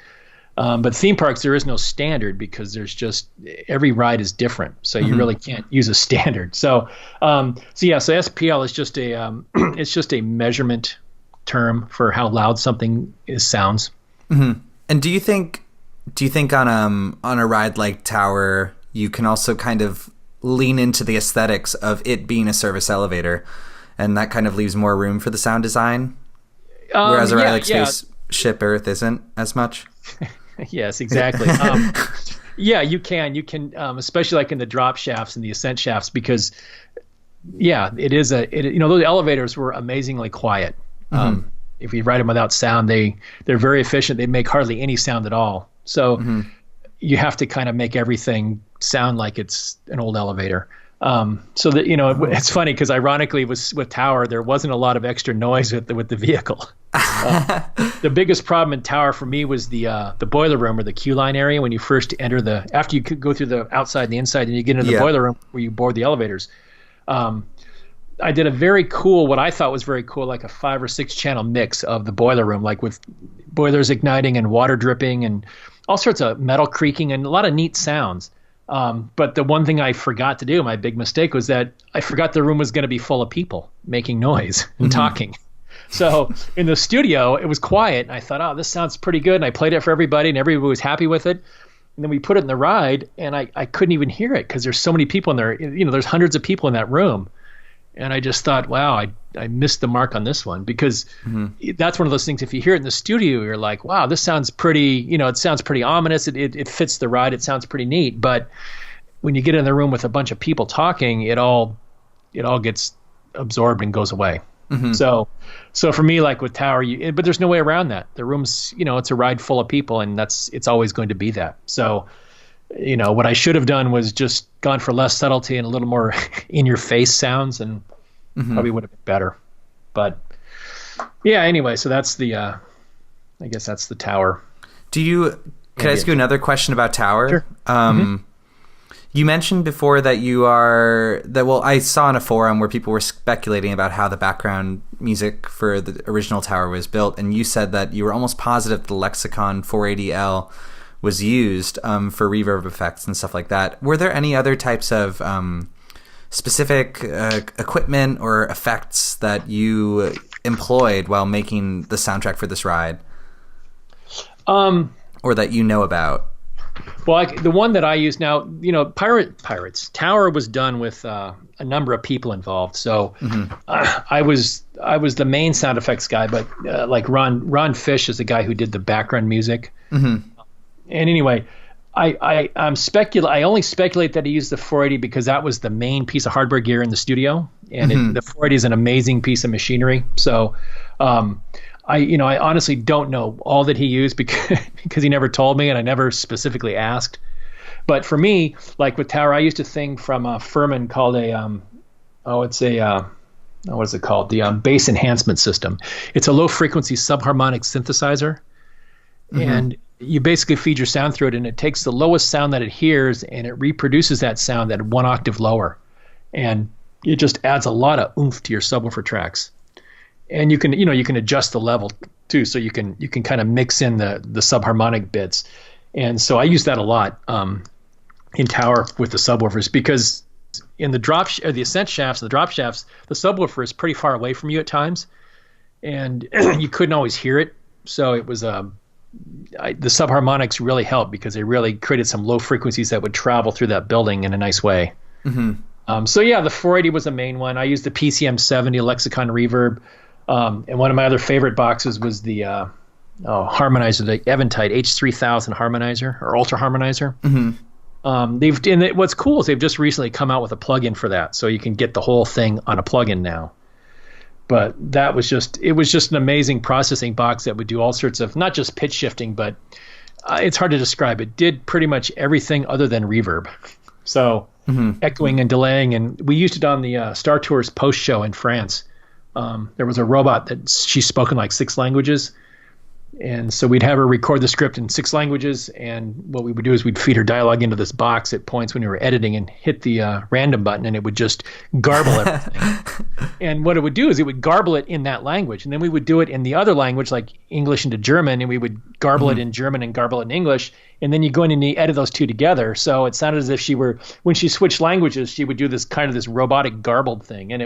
But theme parks, there is no standard because every ride is different. So you really can't use a standard. So SPL is just it's just a measurement term for how loud something sounds. And do you think on a ride like Tower, you can also kind of lean into the aesthetics of it being a service elevator, and that kind of leaves more room for the sound design? Whereas a ride like Spaceship Earth isn't as much? Yes, exactly. You can, especially like in the drop shafts and the ascent shafts, because those elevators were amazingly quiet. If you ride them without sound, they're very efficient. They make hardly any sound at all. So you have to kind of make everything sound like it's an old elevator. So that, it's funny because ironically with Tower, there wasn't a lot of extra noise with the vehicle. The biggest problem in Tower for me was the boiler room or the queue line area when you first enter after you could go through the outside and the inside and you get into the boiler room where you board the elevators. I did what I thought was very cool, like a 5 or 6 channel mix of the boiler room, like with boilers igniting and water dripping and all sorts of metal creaking and a lot of neat sounds. But the one thing I forgot to do, my big mistake, was that I forgot the room was going to be full of people making noise and talking. So in the studio, it was quiet. And I thought, this sounds pretty good. And I played it for everybody and everybody was happy with it. And then we put it in the ride and I couldn't even hear it because there's so many people in there. There's hundreds of people in that room. And I just thought, wow, I missed the mark on this one because that's one of those things. If you hear it in the studio, you're like, wow, this sounds pretty, it sounds pretty ominous. It fits the ride. It sounds pretty neat. But when you get in the room with a bunch of people talking, it all gets absorbed and goes away. So for me, like with Tower, but there's no way around that. The room's, it's a ride full of people and it's always going to be that. So, what I should have done was just gone for less subtlety and a little more in your face sounds and probably would have been better. But Yeah. Anyway, so that's the I guess that's the Tower. Can I ask you another question about Tower? Sure. You mentioned before that I saw in a forum where people were speculating about how the background music for the original Tower was built, and you said that you were almost positive the Lexicon 480L was used for reverb effects and stuff like that. Were there any other types of specific equipment or effects that you employed while making the soundtrack for this ride? Or that you know about? Well, the one that I use now, Pirates Tower was done with a number of people involved. So I was the main sound effects guy, but like Ron Fish is the guy who did the background music. And anyway, I only speculate that he used the 480 because that was the main piece of hardware gear in the studio, and the 480 is an amazing piece of machinery. So I honestly don't know all that he used because he never told me and I never specifically asked. But for me, like with Tower, I used a thing from Furman called what is it called? The bass enhancement system. It's a low frequency subharmonic synthesizer, and you basically feed your sound through it, and it takes the lowest sound that it hears and it reproduces that sound at 1 octave lower, and it just adds a lot of oomph to your subwoofer tracks. And you can adjust the level too, so you can kind of mix in the subharmonic bits. And so I use that a lot in Tower with the subwoofers, because in the the ascent shafts, the drop shafts, the subwoofer is pretty far away from you at times, and you couldn't always hear it. So it was the subharmonics really helped because they really created some low frequencies that would travel through that building in a nice way. So yeah, the 480 was the main one. I used the PCM 70 Lexicon reverb. And one of my other favorite boxes was the harmonizer, the Eventide H3000 harmonizer or ultra harmonizer. What's cool is they've just recently come out with a plugin for that, so you can get the whole thing on a plugin now. But it was just an amazing processing box that would do all sorts of, not just pitch shifting, but it's hard to describe. It did pretty much everything other than reverb. So echoing and delaying, and we used it on the Star Tours post show in France. There was a robot that she spoke in like 6 languages. And so we'd have her record the script in 6 languages. And what we would do is we'd feed her dialogue into this box at points when we were editing and hit the random button, and it would just garble everything. And what it would do is it would garble it in that language. And then we would do it in the other language, like English into German, and we would garble it in German and garble it in English. And then you go in and you edit those two together. So it sounded as if when she switched languages, she would do this kind of this robotic garbled thing. And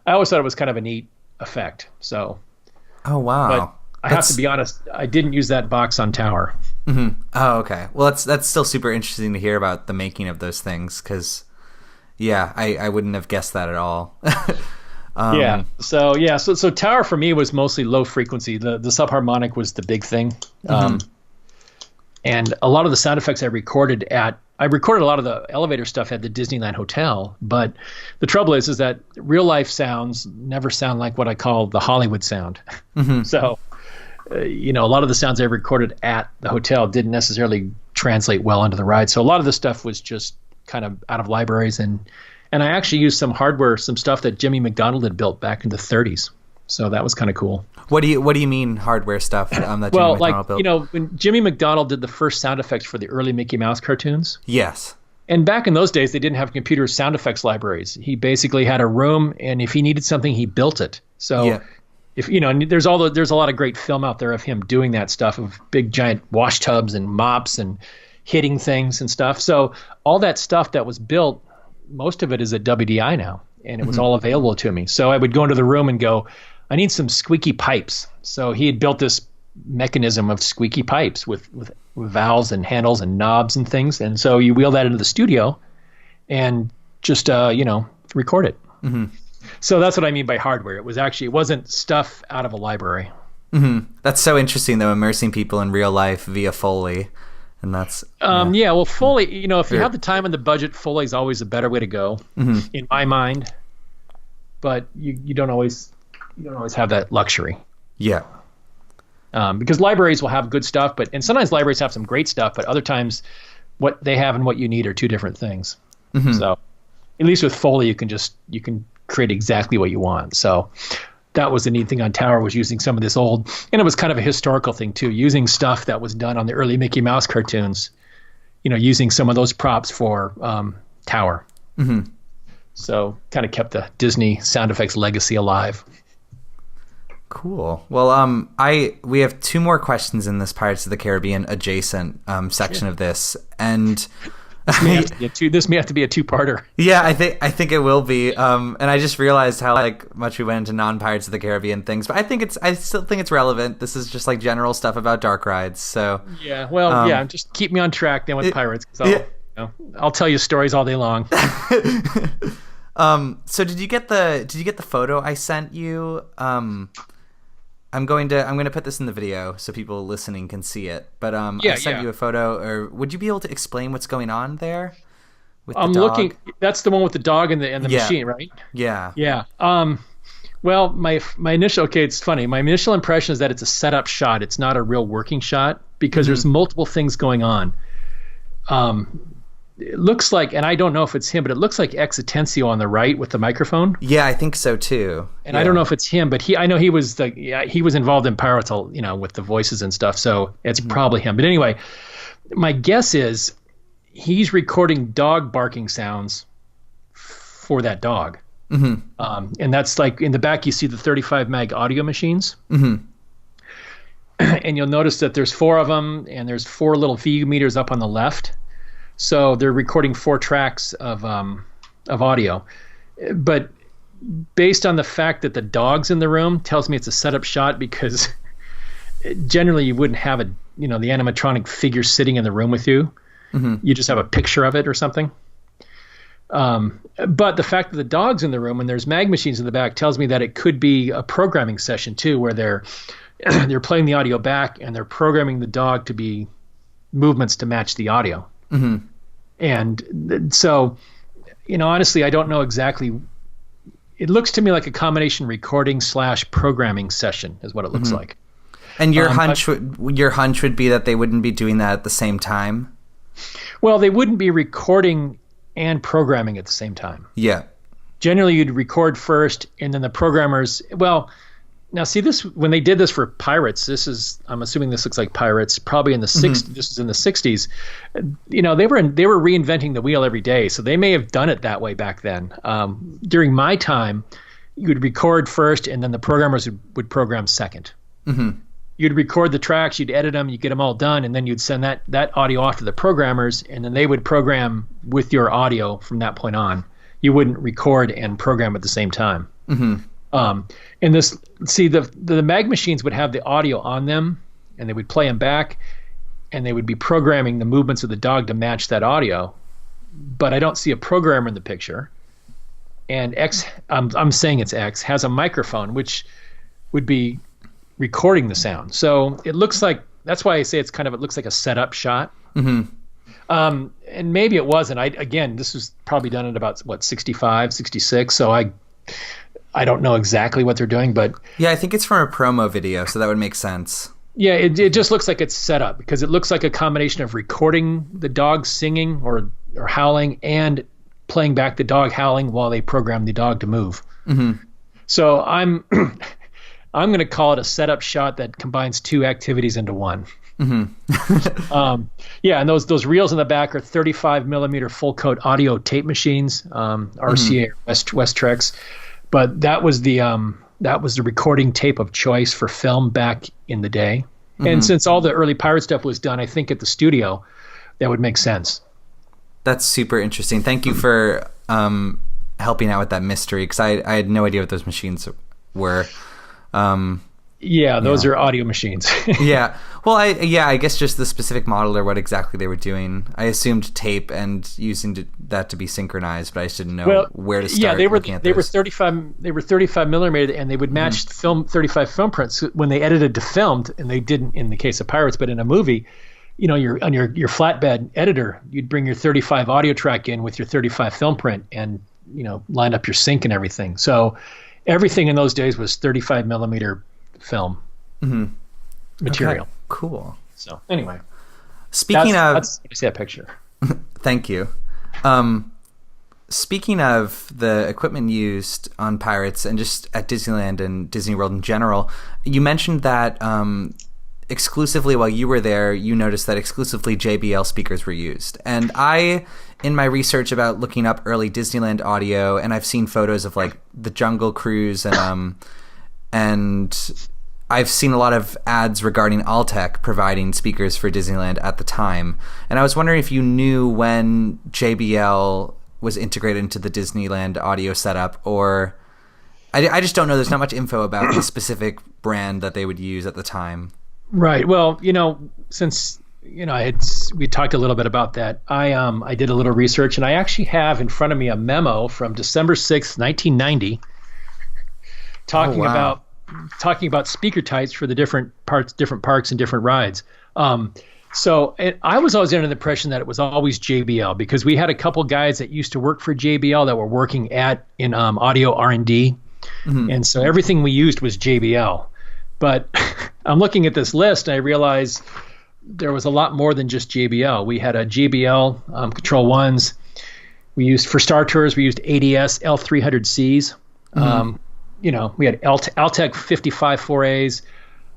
I always thought it was kind of a neat effect. So, oh wow! But I have to be honest, I didn't use that box on Tower. Oh, okay. Well, that's still super interesting to hear about the making of those things, because I wouldn't have guessed that at all. So Tower for me was mostly low frequency. The subharmonic was the big thing, and a lot of the sound effects I recorded a lot of the elevator stuff at the Disneyland Hotel, but the trouble is that real life sounds never sound like what I call the Hollywood sound. So, a lot of the sounds I recorded at the hotel didn't necessarily translate well into the ride. So a lot of the stuff was just kind of out of libraries, and I actually used some hardware, some stuff that Jimmy McDonald had built back in the 30s. So that was kind of cool. What do you mean hardware stuff that Jimmy McDonald built? When Jimmy McDonald did the first sound effects for the early Mickey Mouse cartoons. Yes. And back in those days, they didn't have computer sound effects libraries. He basically had a room, and if he needed something, he built it. So if there's a lot of great film out there of him doing that stuff, of big giant wash tubs and mops and hitting things and stuff. So all that stuff that was built, most of it is at WDI now, and it was all available to me. So I would go into the room and go, I need some squeaky pipes. So he had built this mechanism of squeaky pipes with valves and handles and knobs and things. And so you wheel that into the studio and just, record it. So that's what I mean by hardware. It wasn't stuff out of a library. That's so interesting, though, immersing people in real life via Foley. And that's well, Foley, if you have the time and the budget, Foley is always a better way to go in my mind. But you don't always have that luxury. Yeah. Because libraries will have good stuff, and sometimes libraries have some great stuff, but other times what they have and what you need are two different things. So at least with Foley, you can create exactly what you want. So that was the neat thing on Tower, was using some of this old, and it was kind of a historical thing too, using stuff that was done on the early Mickey Mouse cartoons, using some of those props for Tower. Mm-hmm. So kind of kept the Disney sound effects legacy alive. Cool. Well, we have 2 more questions in this Pirates of the Caribbean adjacent section of this, and this may have to be a 2-parter. Yeah, I think it will be. And I just realized how much we went into non-Pirates of the Caribbean things, but I still think it's relevant. This is just like general stuff about dark rides. So yeah, well, just keep me on track then with Pirates, because I'll tell you stories all day long. So did you get the photo I sent you? I'm going to put this in the video so people listening can see it. But I sent you a photo. Or would you be able to explain what's going on there? I'm looking. That's the one with the dog and the machine, right? Yeah. Yeah. Well, my initial, it's funny. My initial impression is that it's a setup shot. It's not a real working shot, because there's multiple things going on. It looks like, and I don't know if it's him, but it looks like Ex Atencio on the right with the microphone. Yeah, I think so too. And I don't know if it's him, but I know he was involved in Pirates, with the voices and stuff. So it's probably him. But anyway, my guess is he's recording dog barking sounds for that dog. Mm-hmm. And that's like in the back, you see the 35 meg audio machines. Mm-hmm. And you'll notice that there's 4 of them, and there's 4 little VU meters up on the left. So they're recording 4 tracks of audio. But based on the fact that the dog's in the room, tells me it's a setup shot, because generally you wouldn't have the animatronic figure sitting in the room with you. Mm-hmm. You just have a picture of it or something. But the fact that the dog's in the room and there's mag machines in the back tells me that it could be a programming session too, where they're playing the audio back and they're programming the dog to be movements to match the audio. Mm-hmm. And so, honestly, I don't know exactly. It looks to me like a combination recording / programming session is what it looks like. And your hunch would be that they wouldn't be doing that at the same time? Well, they wouldn't be recording and programming at the same time. Yeah. Generally, you'd record first, and then the programmers. Well, now see this when they did this for Pirates. I'm assuming this looks like Pirates. Probably in the 60s. This is in the 60s. They were reinventing the wheel every day, so they may have done it that way back then. During my time, you would record first, and then the programmers would program second. Mm-hmm. You'd record the tracks, you'd edit them, you'd get them all done, and then you'd send that audio off to the programmers, and then they would program with your audio from that point on. You wouldn't record and program at the same time. Mm-hmm. And the mag machines would have the audio on them, and they would play them back, and they would be programming the movements of the dog to match that audio. But I don't see a programmer in the picture. And X, I'm saying it's X, has a microphone, which would be recording the sound. So it looks like, that's why I say it looks like a setup shot. Mm-hmm. And maybe it wasn't. This was probably done at about 65, 66. So I don't know exactly what they're doing, but yeah, I think it's from a promo video, so that would make sense. Yeah, it just looks like it's set up, because it looks like a combination of recording the dog singing or howling and playing back the dog howling while they program the dog to move. Mm-hmm. So I'm going to call it a setup shot that combines 2 activities into one. Mm-hmm. Yeah, and those reels in the back are 35 millimeter full coat audio tape machines, RCA or Westrex. But that was the recording tape of choice for film back in the day. Mm-hmm. And since all the early Pirate stuff was done, I think at the studio, that would make sense. That's super interesting. Thank you for helping out with that mystery, because I had no idea what those machines were. Yeah, those are audio machines. Yeah. Well, I guess just the specific model or what exactly they were doing. I assumed tape and using that to be synchronized, but I just didn't know where to start. Yeah, they were 35 millimeter, and they would match the film 35 film prints when they edited to filmed, and they didn't in the case of Pirates, but in a movie, you're on your flatbed editor, you'd bring your 35 audio track in with your 35 film print, and line up your sync and everything. So everything in those days was 35 millimeter film material. Okay, cool. So anyway, speaking of, that's that picture. Thank you. speaking of the equipment used on Pirates and just at Disneyland and Disney World in general, you mentioned that exclusively while you were there, you noticed that exclusively JBL speakers were used. And I, in my research about looking up early Disneyland audio, and I've seen photos of like the Jungle Cruise and I've seen a lot of ads regarding Altec providing speakers for Disneyland at the time. And I was wondering if you knew when JBL was integrated into the Disneyland audio setup, or I just don't know. There's not much info about the specific brand that they would use at the time. Right. Well, since we talked a little bit about that, I did a little research, and I actually have in front of me a memo from December 6th, 1990, talking about speaker types for the different parks and different rides. So I was always under the impression that it was always JBL, because we had a couple guys that used to work for JBL that were working in audio R&D. Mm-hmm. And so everything we used was JBL. But I'm looking at this list and I realize there was a lot more than just JBL. We had a JBL Control 1s. We used, for Star Tours, we used ADS L300Cs. Mm-hmm. We had Altec 55 4As,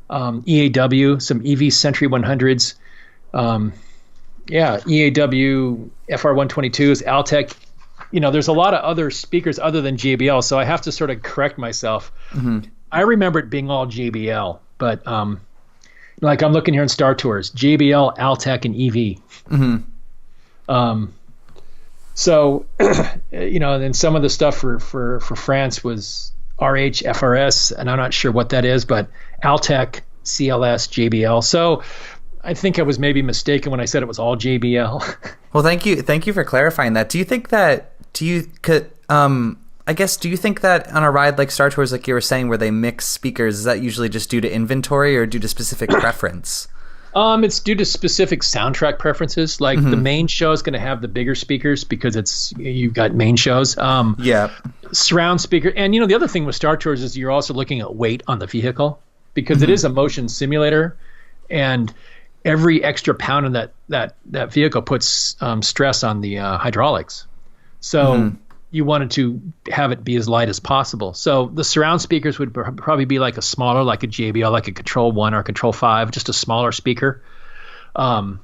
EAW, some EV Century 100s. EAW FR122s, Altec. There's a lot of other speakers other than JBL, so I have to sort of correct myself. Mm-hmm. I remember it being all JBL, but like I'm looking here in Star Tours, JBL, Altec, and EV. Mm-hmm. So, then some of the stuff for France was RH, FRS, and I'm not sure what that is, but Altec, CLS, JBL. So I think I was maybe mistaken when I said it was all JBL. Well, thank you for clarifying that. Do you think that do you think that on a ride like Star Tours, like you were saying, where they mix speakers, is that usually just due to inventory or due to specific preference? It's due to specific soundtrack preferences. Like the main show is going to have the bigger speakers because you've got main shows. Surround speaker. And, the other thing with Star Tours is you're also looking at weight on the vehicle, because it is a motion simulator, and every extra pound in that vehicle puts stress on the hydraulics. So you wanted to have it be as light as possible. So the surround speakers would probably be like a smaller, like a JBL, like a Control 1 or Control 5, just a smaller speaker. And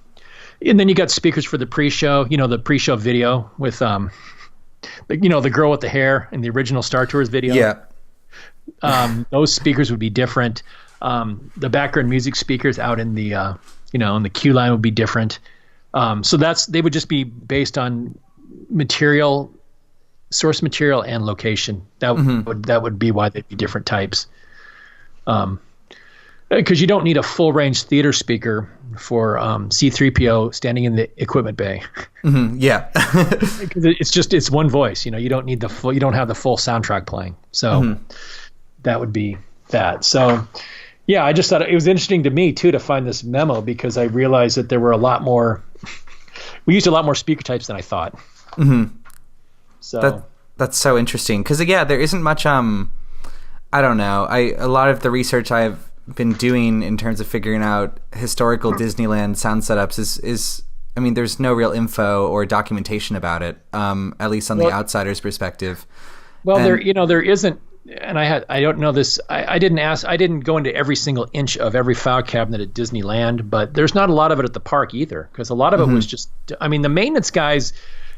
then you got speakers for the pre-show, the pre-show video with, the girl with the hair in the original Star Tours video. Yeah. Those speakers would be different. The background music speakers out in the, in the queue line would be different. So they would just be based on source material and location. That would be why they'd be different types. Because you don't need a full range theater speaker for C-3PO standing in the equipment bay. Mm-hmm. Yeah. it's one voice. You don't need you don't have the full soundtrack playing. So that would be that. So yeah, I just thought it was interesting to me too to find this memo, because I realized that there were we used a lot more speaker types than I thought. Mm-hmm. So that's so interesting, because there isn't much. I don't know. A lot of the research I've been doing in terms of figuring out historical Disneyland sound setups is there's no real info or documentation about it. At least on the outsider's perspective. Well, there isn't. And I don't know this. I didn't go into every single inch of every file cabinet at Disneyland, but there's not a lot of it at the park either, because a lot of it was just. The maintenance guys,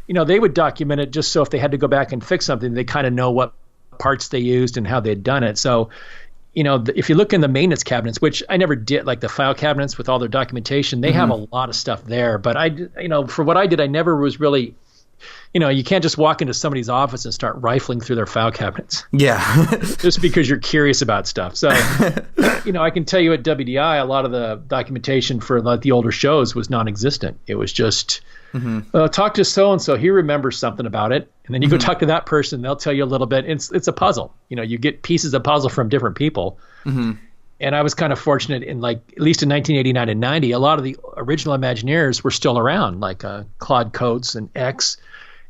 they would document it just so if they had to go back and fix something, they kind of know what parts they used and how they'd done it. So, if you look in the maintenance cabinets, which I never did, like the file cabinets with all their documentation, they have a lot of stuff there. But for what I did, I never was really. You can't just walk into somebody's office and start rifling through their file cabinets. Yeah. Just because you're curious about stuff. So, I can tell you at WDI, a lot of the documentation for the older shows was non-existent. It was just, talk to so-and-so, he remembers something about it. And then you go talk to that person, they'll tell you a little bit. It's a puzzle. You get pieces of puzzle from different people. Mm-hmm. And I was kind of fortunate in, at least in 1989 and 90, a lot of the original Imagineers were still around, like Claude Coates and X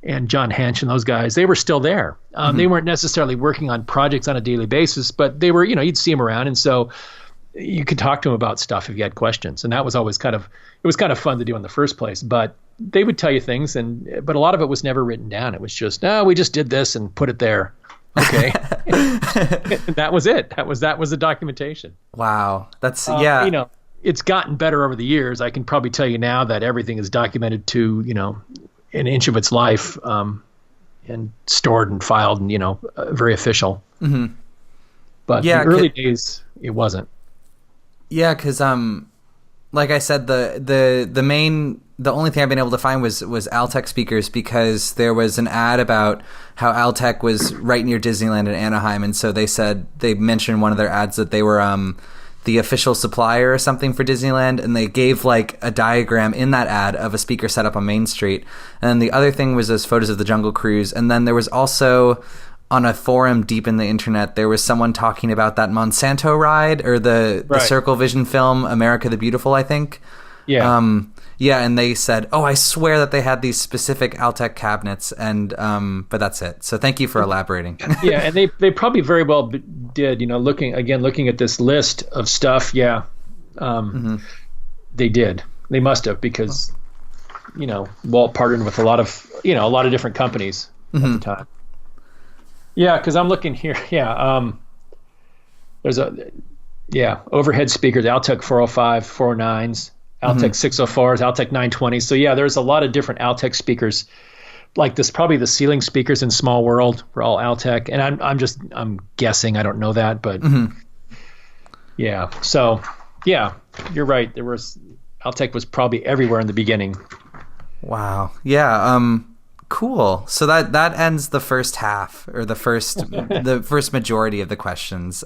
and John Hench and those guys. They were still there. They weren't necessarily working on projects on a daily basis, but they were, you'd see them around. And so you could talk to them about stuff if you had questions. And that was always it was kind of fun to do in the first place. But, they would tell you things, but a lot of it was never written down. It was just, no, we just did this and put it there. Okay. That was it. That was the documentation. Wow. That's, yeah. You know, it's gotten better over the years. I can probably tell you now that everything is documented to, you know, an inch of its life, and stored and filed and, you know, very official. Mm-hmm. But the early days, it wasn't. Yeah, because like I said, the only thing I've been able to find was Altec speakers, because there was an ad about how Altec was right near Disneyland in Anaheim, and so they mentioned in one of their ads that they were the official supplier or something for Disneyland, and they gave like a diagram in that ad of a speaker set up on Main Street. And the other thing was those photos of the Jungle Cruise, and then there was also on a forum deep in the internet, there was someone talking about that Monsanto ride, or the Circle Vision film America the Beautiful, I think. Yeah. Yeah, and they said, "Oh, I swear that they had these specific Altec cabinets," and but that's it. So thank you for elaborating. Yeah, and they probably very well did. You know, looking at this list of stuff. Yeah, they did. They must have, because you know, Walt partnered with a lot of different companies at the time. Yeah, because I'm looking here. Yeah, there's overhead speakers, Altec 405, 409s. Altec 604s, Altec 920s. So yeah, there's a lot of different Altec speakers. Like this, probably the ceiling speakers in Small World were all Altec, and I'm guessing, I don't know that, but yeah. So yeah, you're right. Altec was probably everywhere in the beginning. Wow. Yeah. Cool. So that ends the first half, or the first majority of the questions.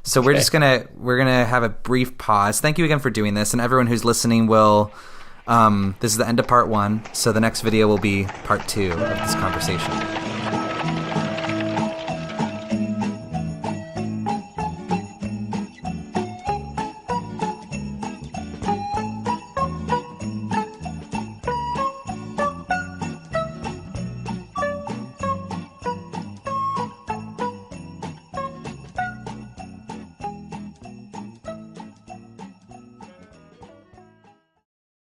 So we're gonna have a brief pause. Thank you again for doing this, and everyone who's listening will. This is the end of part 1, so the next video will be part 2 of this conversation.